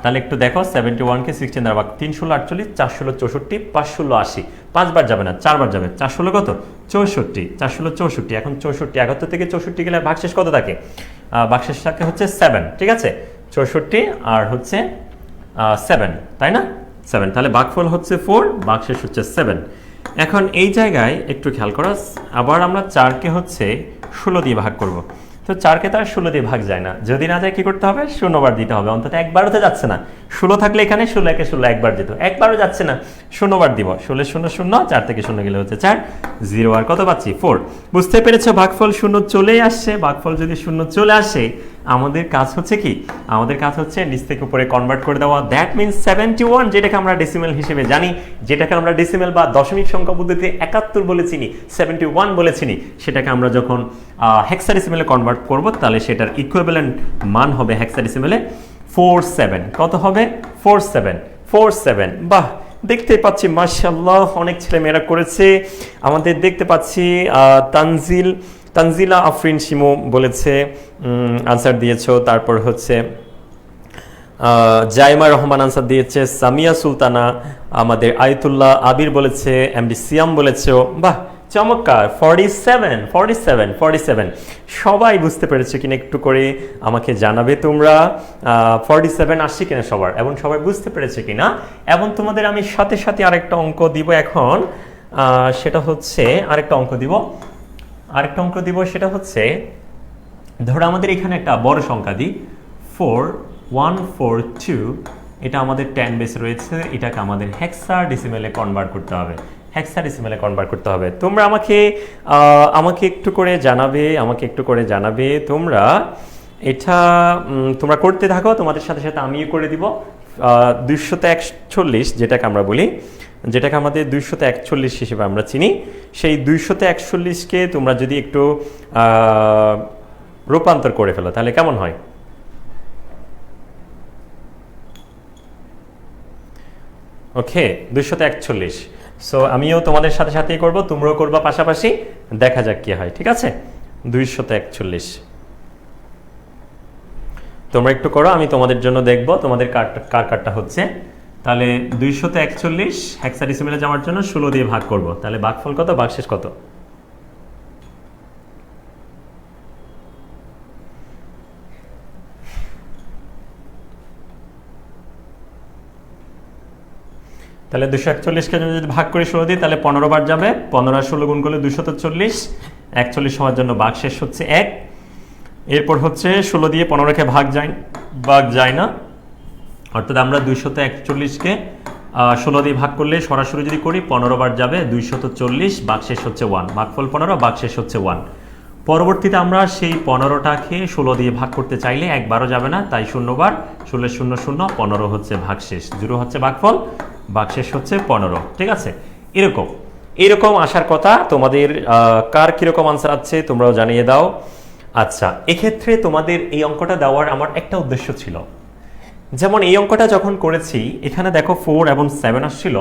A: তাহলে একটু দেখো, 71কে 16 দ্বারা ভাগ, 3 ষোলো 48, 4 ষোলো 64, 5 ষোলো 80, 5 বার যাবে না 4 বার যাবে, 4 ষোলো কত 64, 4 ষোলো 64। এখন 64, 71 থেকে 64 গেলে ভাগশেষ কত থাকে? ভাগশেষ থাকে হচ্ছে 7, ঠিক আছে? 64 আর হচ্ছে 7, তাই না? 7, তাহলে ভাগফল হচ্ছে 4, ভাগশেষ হচ্ছে 7। এখন এই জায়গায় একটু খেয়াল করো, আবার আমরা 4কে হচ্ছে 16 দিয়ে ভাগ করব। তো 4কে তো আর 16 দিয়ে ভাগ যায় না, যদি না যায় কি করতে হবে? 0 বার দিতে হবে, অন্তত একবারও তো যাচ্ছে না। 16 থাকলে এখানে 16 একে 16 একবার যেত, একবারও যাচ্ছে না, 0 বার দিব। 16 0 0, 4 থেকে 0 গেলে হচ্ছে 4, 0 আর কত পাচ্ছি? 4। বুঝতে পেরেছো? ভাগফল 0 চলেই আসছে। ভাগফল যদি 0 চলে আসে, আমাদের কাজ হচ্ছে কি? আমাদের কাজ হচ্ছে নিচ থেকে উপরে কনভার্ট করে দেওয়া। দ্যাট মিনস 71, যেটাকে আমরা ডেসিমেল হিসেবে জানি, যেটাকে আমরা ডেসিমেল বা দশমিক সংখ্যা পদ্ধতিতে 71 বলে চিনি, 71 বলে চিনি, সেটাকে আমরা যখন হেক্সাডেসিমেলে কনভার্ট করব, তাহলে সেটার ইকুইভ্যালেন্ট মান হবে হেক্সাডেসিমেলে 47। কত হবে? 47। বাহ, দেখতে পাচ্ছি মাশাআল্লাহ অনেক ছেলে মেয়েরা করেছে। আমাদের দেখতে পাচ্ছি তানজিলা আফরিন শিমু বলেছে, আনসার দিয়েছো। তারপর হচ্ছে জাইমা রহমান আনসার দিয়েছে, সামিয়া সুলতানা, আমাদের আয়তুল্লাহ আবির বলেছে, এমডি সিয়াম বলেছো। বাহ, চমৎকার। 47 সবাই বুঝতে পেরেছো কিনা একটু করে আমাকে জানাবে তোমরা। 47 আসছে কিনা সবার, এবং সবাই বুঝতে পেরেছে কিনা। এবং তোমাদের আমি সাথে সাথে আরেকটা অঙ্ক দিব এখন, সেটা হচ্ছে আরেকটা অঙ্ক দিব সেটা হচ্ছে, ধরো আমাদের এখানে একটা বড় সংখ্যা দিই 4142, এটা আমাদের 10 বেস রয়েছে, এটাকে আমাদের হেক্সাডেসিমেলে কনভার্ট করতে হবে। তোমরা আমাকে একটু করে জানাবে তোমরা এটা তোমরা করতে থাকো, তোমাদের সাথে সাথে আমিও করে দিব। 241, যেটাকে আমরা বলি, যেটাকে আমাদের 241 হিসেবে আমরা চিনি, সেই 241কে তোমরা যদি একটু রূপান্তর করে ফেলো তাহলে কেমন হয়? ওকে, 241। সো আমিও তোমাদের সাথে সাথেই করব, তোমরাও করবা পাশাপাশি, দেখা যাক কি হয়, ঠিক আছে? 241 তোমরা একটু করো, আমি তোমাদের জন্য দেখব তোমাদের কারটা হচ্ছে। তাহলে 241 হেক্সাডেসিমেলে যাওয়ার জন্য 16 দিয়ে ভাগ করব, তাহলে ভাগফল কত, ভাগশেষ কত? তাহলে 241কে যদি ভাগ করে 16 দিই তাহলে 15 বার যাবে, 15 আর 16 গুণ করলে 240, 41 হওয়ার জন্য ভাগশেষ হচ্ছে 1। এরপর হচ্ছে 16 দিয়ে 15কে ভাগ যায় না, অর্থাৎ আমরা 241কে 16 দিয়ে ভাগ করলে সরাসরি যদি করি 15 বার যাবে, 240, ভাগশেষ হচ্ছে 1, ভাগফল 15, ভাগশেষ হচ্ছে 1। পরবর্তীতে আমরা সেই 15টাকে 16 দিয়ে ভাগ করতে চাইলে একবারও যাবে না, তাই 0 বার, 16 0 0, 15 হচ্ছে ভাগশেষ, 0 হচ্ছে ভাগফল, ভাগশেষ হচ্ছে 15। ঠিক আছে, এরকম আসার কথা তোমাদের। কার কিরকম আনসার আছে তোমরাও জানিয়ে দাও। আচ্ছা, এক্ষেত্রে তোমাদের এই অঙ্কটা দেওয়ার আমার একটা উদ্দেশ্য ছিল, যেমন এই অঙ্কটা যখন করেছি এখানে দেখো 4 এবং 7 আসছিল,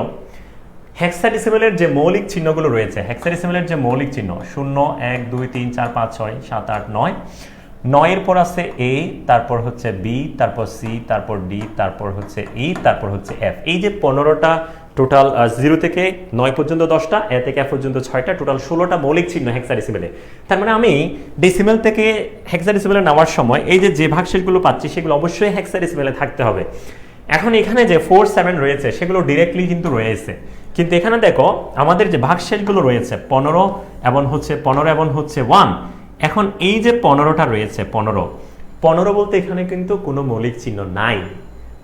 A: হেক্সাডেসিমালের যে মৌলিক চিহ্নগুলো রয়েছে, হেক্সাডেসিমালের যে মৌলিক চিহ্ন 0 1 2 3 4 5 6 7 8 9, 9 এর পর আছে এ, তারপর হচ্ছে বি, তারপর সি, তারপর ডি, তারপর হচ্ছে ই, তারপর হচ্ছে এফ। এই যে 15টা টোটাল, 0 থেকে 9 পর্যন্ত 10টা, এ থেকে এফ পর্যন্ত 6টা, টোটাল 16টা মৌলিক চিহ্ন হেক্সাডেসিমালে। তার মানে আমি ডেসিমেল থেকে হেক্সাডেসিমালে নেওয়ার সময় এই যে ভাগশেষগুলো পাচ্ছি সেগুলো অবশ্যই হেক্সাডেসিমালে থাকতে হবে। এখন এখানে যে 4 7 রয়েছে সেগুলো ডিরেক্টলি কিন্তু রয়েছে, কিন্তু এখানে দেখো আমাদের যে ভাগশেষগুলো রয়েছে 15 এবং হচ্ছে 1। এখন এই যে 15টা রয়েছে, 15 বলতে এখানে কিন্তু কোনো মৌলিক চিহ্ন নাই,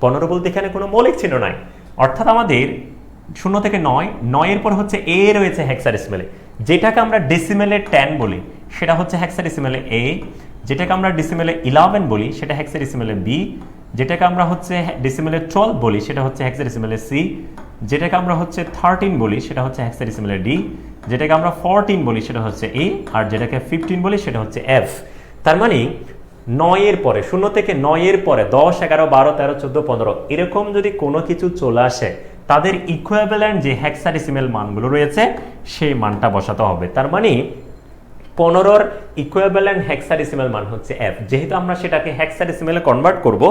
A: 15 বলতে এখানে কোনো মৌলিক চিহ্ন নাই, অর্থাৎ আমাদের 0 থেকে 9 এর পর হচ্ছে এ রয়েছে হেক্সাডেসিমালে, যেটাকে আমরা ডেসিমেলে 10 বলি সেটা হচ্ছে হেক্সাডেসিমালে এ, যেটাকে আমরা ডেসিমেলে 11 বলি সেটা হেক্সাডেসিমালে বি, যেটাকে আমরা হচ্ছে ডেসিমেলে 12 বলি সেটা হচ্ছে হেক্সাডেসিমালে সি, যেটাকে আমরা হচ্ছে 13 বলি সেটা হচ্ছে হেক্সাডেসিমালে ডি, যেটাকে আমরা 14 বলি সেটা হচ্ছে এ, আর যেটাকে 15 বলি সেটা হচ্ছে এফ। তার মানে 9 এর পরে, 0 থেকে 9 এর পরে 10 11 12 13 14 15 এরকম যদি কোনো কিছু চলে আসে, তাদের ইকুইভ্যালেন্ট যে হেক্সাডেসিমাল মানগুলো রয়েছে সেই মানটা বসাতে হবে। তার মানে 15-র ইকুইভ্যালেন্ট হেক্সাডেসিমাল মান হচ্ছে f। যেহেতু আমরা সেটাকে হেক্সাডেসিমালে কনভার্ট করব,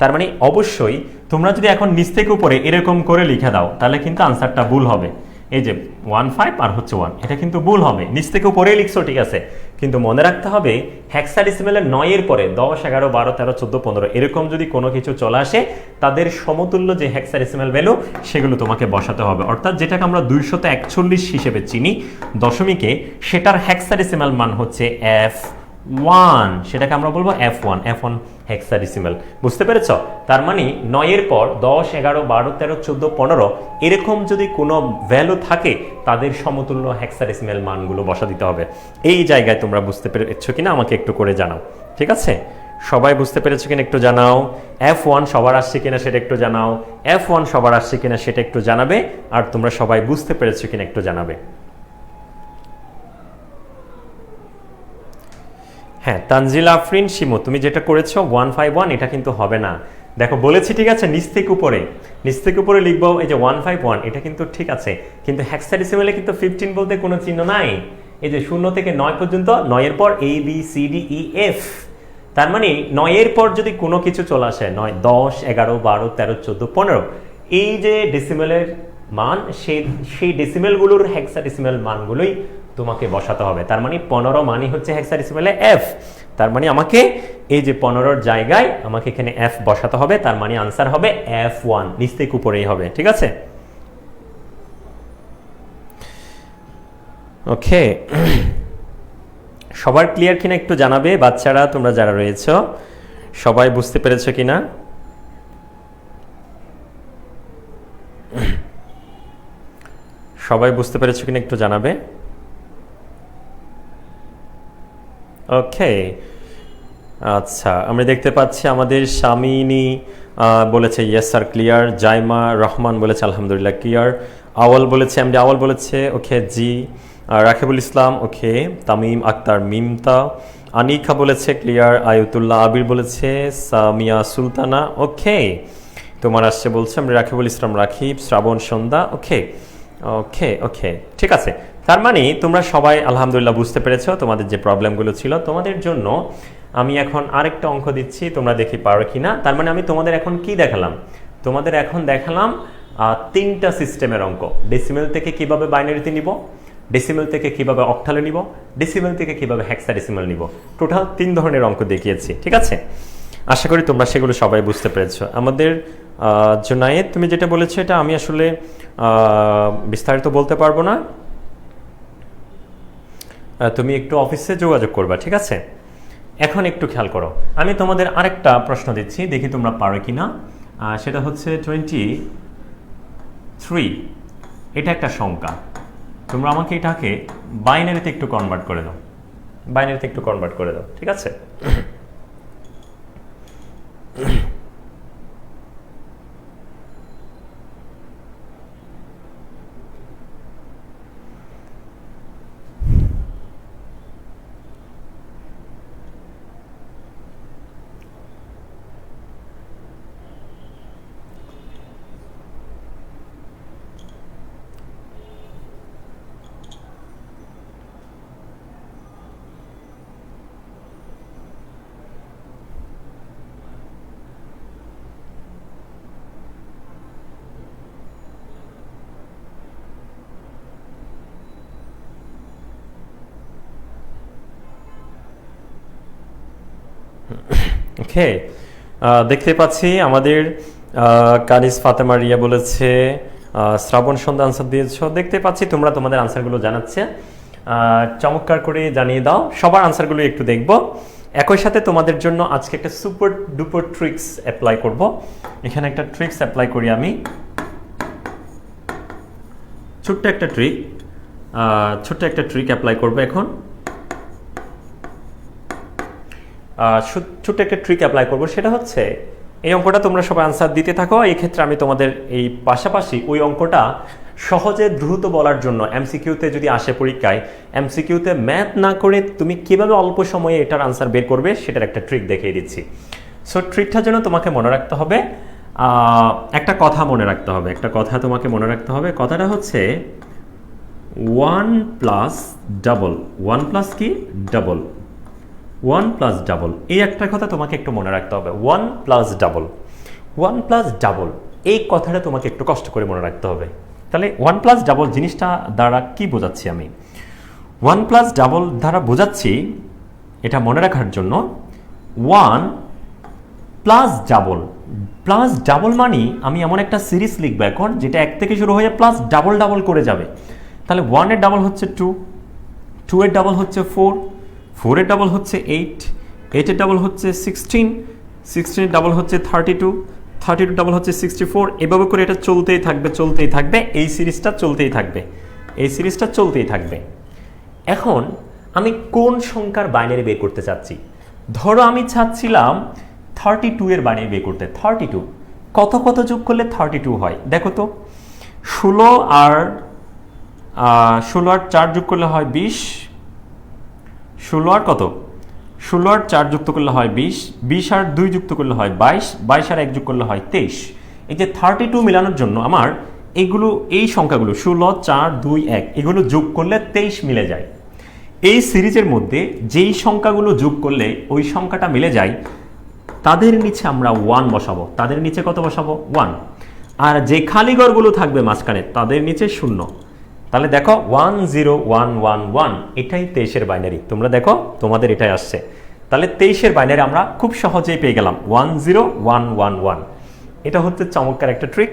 A: তার মানে অবশ্যই তোমরা যদি এখন নিচ থেকে উপরে এরকম করে লিখে দাও তাহলে কিন্তু আনসারটা ভুল হবে। এই যে 15 আর হচ্ছে 1, এটা কিন্তু ভুল হবে। নিচ থেকে উপরেই লিখছো ঠিক আছে, কিন্তু মনে রাখতে হবে হেক্সাডেসিমালের 9 এর পরে 10 11 12 13 14 15 এরকম যদি কোনো কিছু চলে আসে, তাদের সমতুল্য যে হেক্সাডেসিমাল ভ্যালু সেগুলো তোমাকে বসাতে হবে। অর্থাৎ যেটাকে আমরা 241 হিসেবে চিনি দশমিকে, সেটার হেক্সাডেসিমাল মান হচ্ছে f1, সেটাকে আমরা বলবো f1 হেক্সাডেসিমাল। বুঝতে পেরেছ? তার মানে 9 এর পর 10 11 12 13 14 15 এরকম যদি কোনো ভ্যালু থাকে, তাদের সমতুল্য হেক্সাডেসিমাল মানগুলো বসা দিতে হবে। এই জায়গায় তোমরা বুঝতে পেরেছো কিনা আমাকে একটু করে জানাও, ঠিক আছে? সবাই বুঝতে পেরেছো কিনা একটু জানাও। f1 সবার আসছে কিনা সেটা একটু জানাও, f1 সবার আসছে কিনা সেটা একটু জানাবে, আর তোমরা সবাই বুঝতে পেরেছো কিনা একটু জানাবে। হ্যাঁ, তানজিল আফরিন শিমু, তুমি যেটা করেছো 151 এটা কিন্তু হবে না। দেখো বলেছি ঠিক আছে, নিচ থেকে উপরে লিখবো এই যে 151, এটা কিন্তু ঠিক আছে, কিন্তু হেক্সাডেসিমালে কিন্তু 15 বলতে কোনো চিহ্ন নাই। এই যে 0 থেকে 9 পর্যন্ত, 9 এর পর a b c d e f, তার মানে 9 এর পর যদি কোনো কিছু চলে আসে, 9 10 11 12 13 14 15 এই যে ডেসিমেলের মান, সেই ডেসিমেলগুলোর হেক্সাডেসিমাল মানগুলোই তোমাকে বসাতে হবে। তার মানে 15 মানই হচ্ছে হেক্সাডেসিমালে f। তার মানে আমাকে এই যে 15-র জায়গায় আমাকে এখানে f বসাতে হবে। তার মানে আনসার হবে f1, নিচ থেকে উপরেই হবে, ঠিক আছে? ওকে, সবার ক্লিয়ার কিনা একটু জানাবে। বাচ্চারা তোমরা যারা রয়েছো সবাই বুঝতে পেরেছো কিনা? সবাই বুঝতে পেরেছো কিনা একটু জানাবে। ওকে, আচ্ছা, আমরা দেখতে পাচ্ছি আমাদের শামিনী বলেছে yes sir clear, Zaima Rahman বলেছে আলহামদুলিল্লাহ ক্লিয়ার, আওয়াল বলেছে এমডি আওয়াল বলেছে ওকে জি, রাকিবুল ইসলাম ওকে, তামিম আক্তার মিমতা, আনিকা বলেছে ক্লিয়ার, আয়তুল্লাহ আবির বলেছে, সামিয়া সুলতানা ওকে, তোমার আসছে বলছে আমি রাকিবুল ইসলাম রাকিব, শ্রাবণ সন্ধ্যা ওকে ওকে ওকে, ঠিক আছে। তার মানে তোমরা সবাই আলহামদুলিল্লাহ বুঝতে পেরেছো তোমাদের যে প্রবলেমগুলো ছিল। তোমাদের জন্য আমি এখন আরেকটা অঙ্ক দিচ্ছি, তোমরা দেখি পারো কিনা। তার মানে আমি তোমাদের এখন কি দেখালাম? তোমাদের এখন দেখালাম 3টা সিস্টেমের অঙ্ক। ডেসিমেল থেকে কিভাবে বাইনারিতে নিব, ডেসিমেল থেকে কিভাবে অক্টালে নিব, ডেসিমেল থেকে কিভাবে হেক্সাডেসিমাল নিব। টোটাল 3 ধরনের অঙ্ক দেখিয়েছি, ঠিক আছে? আশা করি তোমরা সেগুলো সবাই বুঝতে পেরেছো। আমাদের জুনায়েদ, তুমি যেটা বলেছো এটা আমি আসলে বিস্তারিত বলতে পারবো না, তুমি একটু অফিসে যোগাযোগ করবা, ঠিক আছে? এখন একটু খেয়াল করো, আমি তোমাদের আরেকটা প্রশ্ন দিচ্ছি, দেখি তোমরা পারো কি না। সেটা হচ্ছে 23, এটা একটা সংখ্যা, তোমরা আমাকে এটাকে বাইনারিতে একটু কনভার্ট করে দাও, বাইনারিতে একটু কনভার্ট করে দাও, ঠিক আছে? ওকে, দেখতে পাচ্ছি আমাদের কানিস ফাতেমা রিয়া বলেছে, শ্রাবণ সন্ধ্যা আনসার দিয়েছ, দেখতে পাচ্ছি তোমরা তোমাদের আনসারগুলো জানাচ্ছে, চমৎকার করে জানিয়ে দাও, সবার আনসারগুলো একটু দেখব। একই সাথে তোমাদের জন্য আজকে একটা সুপার ডুপার ট্রিক্স অ্যাপ্লাই করব, এখানে একটা ট্রিক্স অ্যাপ্লাই করি আমি, ছোট্ট একটা ট্রিক অ্যাপ্লাই করব এখন, ছোট্ট একটা ট্রিক অ্যাপ্লাই করবো, সেটা হচ্ছে এই অঙ্কটা তোমরা সবাই আনসার দিতে থাকো, এই ক্ষেত্রে আমি তোমাদের এই পাশাপাশি ওই অঙ্কটা সহজে দ্রুত বলার জন্য এমসিকিউতে যদি আসে পরীক্ষায়, এমসিকিউতে ম্যাথ না করে তুমি কিভাবে অল্প সময়ে এটার আনসার বের করবে সেটার একটা ট্রিক দেখিয়ে দিচ্ছি। সো ট্রিকটার জন্য তোমাকে মনে রাখতে হবে, একটা কথা মনে রাখতে হবে, একটা কথা তোমাকে মনে রাখতে হবে, কথাটা হচ্ছে 1 প্লাস ডাবল, 1 প্লাস কি ডাবল, 1 প্লাস ডাবল, এই একটা কথা তোমাকে একটু মনে রাখতে হবে, 1 প্লাস ডাবল, 1 প্লাস ডাবল, এই কথাটা তোমাকে একটু কষ্ট করে মনে রাখতে হবে। তাহলে 1 প্লাস ডাবল জিনিসটা দ্বারা কি বোঝাচ্ছি আমি? 1 প্লাস ডাবল দ্বারা বোঝাচ্ছি, এটা মনে রাখার জন্য 1 প্লাস ডাবল, প্লাস ডাবল মানে আমি এমন একটা সিরিজ লিখবো এখন যেটা 1 থেকে শুরু হয়ে প্লাস ডাবল ডাবল করে যাবে। তাহলে 1 এর ডাবল হচ্ছে 2, 2 এর ডাবল হচ্ছে 4, 4 এর ডাবল হচ্ছে 8, 8 এর ডাবল হচ্ছে 16, 16 এর ডাবল হচ্ছে 32, 32 ডাবল হচ্ছে 64, এভাবে করে এটা চলতেই থাকবে, এই সিরিজটা চলতেই থাকবে। এখন আমি কোন সংখ্যার বাইনারি বের করতে চাচ্ছি? ধরো আমি চাচ্ছিলাম 32 এর বাইনারি বের করতে, 32 কত কত যোগ করলে 32 হয় দেখো তো, 16 আর 4 যোগ করলে হয় 20, 16 আর কত, 16 আর 4 যুক্ত করলে হয় 20, 20 আর 2 যুক্ত করলে হয় 22, 22 আর 1 যুক্ত করলে হয় 23। এই যে 32 মেলানোর জন্য আমার এই সংখ্যাগুলো 16, 4, 2, 1 এগুলো যোগ করলে 23 মিলে যায়। এই সিরিজের মধ্যে যেই সংখ্যাগুলো যোগ করলে ওই সংখ্যাটা মিলে যায় তাদের নিচে আমরা 1 বসাবো, তাদের নিচে কত বসাবো? 1। আর যে খালি ঘরগুলো থাকবে মাঝখানে তাদের নিচে 0। তাহলে দেখো 10111, এটাই 23 এর বাইনারি, তোমরা দেখো তোমাদের এটাই আসছে। তাহলে 23 এর বাইনারি আমরা খুব সহজেই পেয়ে গেলাম 10111। এটা হচ্ছে চমৎকার একটা ট্রিক,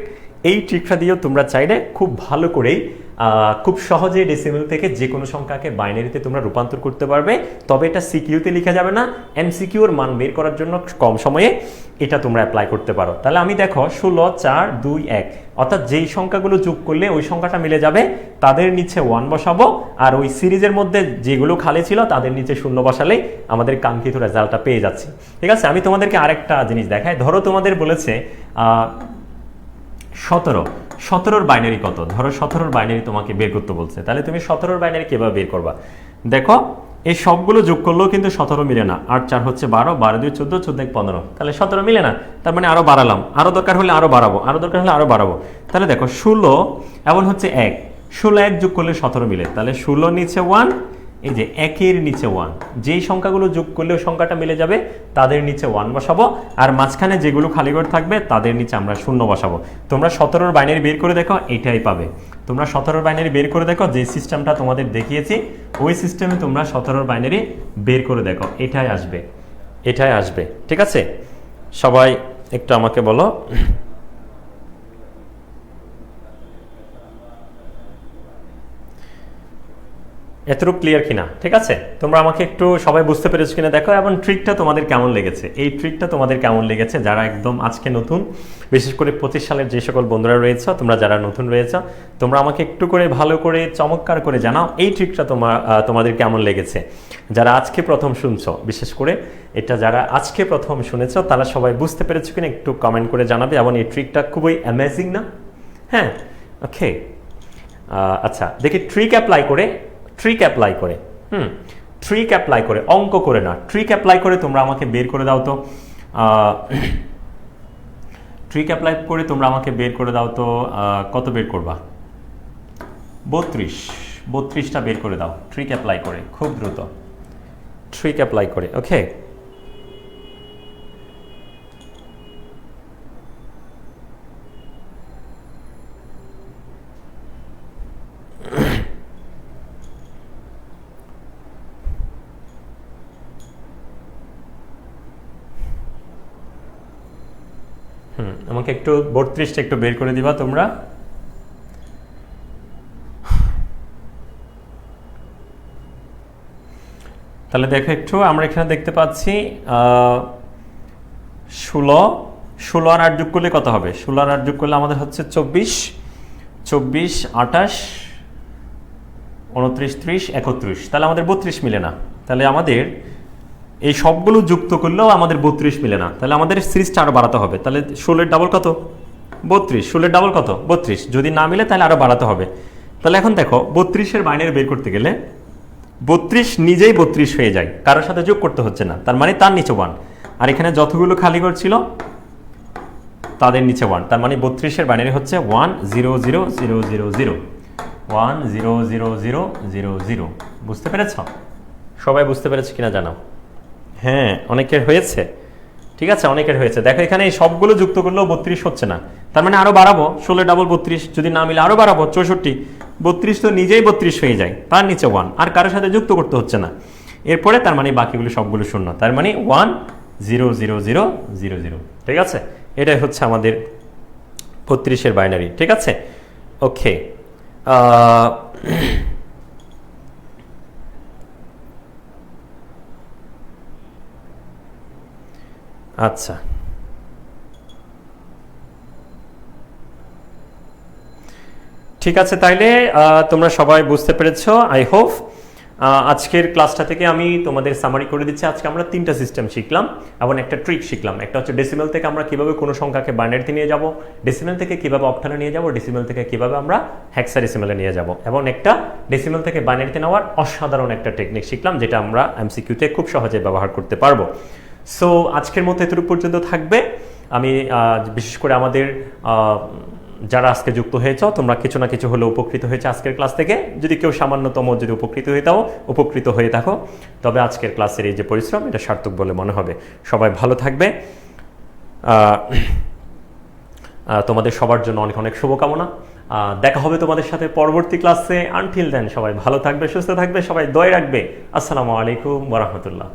A: এই ট্রিকটা দিয়েও তোমরা চাইলে খুব ভালো করেই খুব সহজেই ডেসিমেল থেকে যে কোনো সংখ্যাকে বাইনারিতে তোমরা রূপান্তর করতে পারবে। তবে এটা সিকিউতে লেখা যাবে না, এমসিকিউর মান বের করার জন্য কম সময়ে এটা তোমরা অ্যাপ্লাই করতে পারো। তাহলে আমি দেখো 16, 4, 2, 1 অর্থাৎ যেই সংখ্যাগুলো যোগ করলে ওই সংখ্যাটা মিলে যাবে তাদের নিচে 1 বসাবো, আর ওই সিরিজের মধ্যে যেগুলো খালি ছিল তাদের নিচে 0 বসালেই আমাদের কাঙ্ক্ষিত রেজাল্টটা পেয়ে যাচ্ছি। ঠিক আছে, আমি তোমাদেরকে আরেকটা জিনিস দেখাই। ধরো তোমাদের বলেছে 17 বাইনারি কত, ধরো 17 বাইনারি তোমাকে বের করতে বলছে, তাহলে তুমি 17 বাইনারি কিভাবে বের করবা? দেখো এই সবগুলো যোগ করলেও কিন্তু 17 মিলে না, 8 4 হচ্ছে 12, 12 2 14, 14 1 15, তাহলে 17 মিলে না, তার মানে আরো বাড়ালাম, আরো দরকার হলে আরো বাড়াবো, তাহলে দেখো 16 এমন হচ্ছে 1, 16 1 যোগ করলে 17 মিলে, তাহলে 16 নিচে 1, এই যে 1 এর নিচে 1, যেই সংখ্যাগুলো যোগ করলে ওই সংখ্যাটা মিলে যাবে তাদের নিচে 1 বসাবো, আর মাঝখানে যেগুলো খালি ঘর থাকবে তাদের নিচে আমরা 0 বসাবো। তোমরা 17 বাইনারি বের করে দেখো, এটাই পাবে। তোমরা 17 বাইনারি বের করে দেখো, যে সিস্টেমটা তোমাদের দেখিয়েছি ওই সিস্টেমে তোমরা 17 বাইনারি বের করে দেখো, এটাই আসবে। ঠিক আছে, সবাই একটু আমাকে বলো। এতটুকু ক্লিয়ার কিনা? ঠিক আছে, তোমরা আমাকে একটু সবাই বুঝতে পেরেছো কিনা দেখো, এবং ট্রিকটা তোমাদের কেমন লেগেছে, এই ট্রিকটা তোমাদের কেমন লেগেছে যারা একদম আজকে নতুন, বিশেষ করে 25 সালের যে সকল বন্ধুরা রয়েছে, তোমরা যারা নতুন রয়েছে, তোমরা আমাকে একটু করে ভালো করে চমৎকার করে জানাও এই ট্রিকটা তোমাদের কেমন লেগেছে। যারা আজকে প্রথম শুনছো, বিশেষ করে এটা যারা আজকে প্রথম শুনেছো, তারা সবাই বুঝতে পেরেছো কিনা একটু কমেন্ট করে জানাবে। এবং এই ট্রিকটা খুবই অ্যামেজিং না? হ্যাঁ, ওকে। আচ্ছা, দেখি ট্রিক অ্যাপ্লাই করে ট্রিক অ্যাপ্লাই করে, অঙ্ক করে না, ট্রিক অ্যাপ্লাই করে তোমরা আমাকে বের করে দাও তো। ট্রিক অ্যাপ্লাই করে তোমরা আমাকে বের করে দাও তো, কত বের করবা? 32টা বের করে দাও ট্রিক অ্যাপ্লাই করে, খুব দ্রুত ট্রিক অ্যাপ্লাই করে। ওকে, আমাকে একটু 32টা একটু বের করে দিবা তোমরা। তাহলে দেখো একটু, আমরা এখানে দেখতে পাচ্ছি 16 আর 8 যোগ করলে কত হবে? 16 আর 8 যোগ করলে আমাদের হচ্ছে 24, 28, 29, 30, 31। তাহলে আমাদের 32 মিলে না। তাহলে আমাদের এই সবগুলো যুক্ত করলেও আমাদের 32 মিলে না। তাহলে আমাদের সিরিজটা আরো বাড়াতে হবে। তাহলে 16 ডাবল কত? 32। 16 ডাবল কত? 32। যদি না মিলে তাহলে আরো বাড়াতে হবে। তাহলে এখন দেখো 32-এর বাইনারি বের করতে গেলে 32 নিজেই 32 হয়ে যায়, কারোর সাথে যোগ করতে হচ্ছে না, তার মানে তার নিচে 1। আর এখানে যতগুলো খালি ঘর ছিল তাদের নিচে 1, তার মানে 32-এর বাইনারি হচ্ছে 1 0 0 0 0 0 1 0 0 0 0 0। বুঝতে পেরেছ? সবাই বুঝতে পেরেছে কিনা জানাও। হ্যাঁ, অনেকের হয়েছে। ঠিক আছে, অনেকের হয়েছে। দেখো এখানে এই সবগুলো যুক্ত করলেও 32 হচ্ছে না, তার মানে আরো বাড়াবো। 16 ডাবল 32, যদি না মিলে আরো বাড়াবো 64। 32 তো নিজেই 32 হয়ে যায়, তার নিচে 1, আর কারোর সাথে যুক্ত করতে হচ্ছে না। এরপরে তার মানে বাকিগুলো সবগুলো শূন্য, তার মানে 1 0 0 0 0 0। ঠিক আছে, এটাই হচ্ছে আমাদের 32-এর বাইনারি। ঠিক আছে, ওকে। আচ্ছা, ঠিক আছে, তাইলে তোমরা সবাই বুঝতে পেরেছো আই হোপ। আজকের ক্লাসটা থেকে আমি তোমাদের সামারি করে দিচ্ছি। আজকে আমরা 3টা সিস্টেম শিখলাম এবং একটা ট্রিক শিখলাম। একটা হচ্ছে ডেসিমেল থেকে আমরা কিভাবে কোনো সংখ্যাকে বাইনারিতে নিয়ে যাব, ডেসিমেল থেকে কিভাবে অক্টালে নিয়ে যাব, ডেসিমেল থেকে কিভাবে আমরা হেক্সাডেসিমেলে নিয়ে যাব, এবং একটা ডেসিমেল থেকে বাইনারিতে নেওয়ার অসাধারণ একটা টেকনিক শিখলাম, যেটা আমরা এমসিকিউতে খুব সহজে ব্যবহার করতে পারবো। সো আজকের মতো এতটুকু পর্যন্ত থাকবে। আমি বিশেষ করে আমাদের যারা আজকে যুক্ত হয়েছ, তোমরা কিছু না কিছু হলে উপকৃত হয়েছে আজকের ক্লাস থেকে। যদি কেউ সামান্যতম যদি উপকৃত হয়ে থাকো, তবে আজকের ক্লাসের এই যে পরিশ্রম, এটা সার্থক বলে মনে হবে। সবাই ভালো থাকবে। তোমাদের সবার জন্য অনেক অনেক শুভকামনা। দেখা হবে তোমাদের সাথে পরবর্তী ক্লাসে। আনটিল দেন সবাই ভালো থাকবে, সুস্থ থাকবে, সবাই দোয়া রাখবে। আসসালামু আলাইকুম ওয়া রাহমাতুল্লাহ।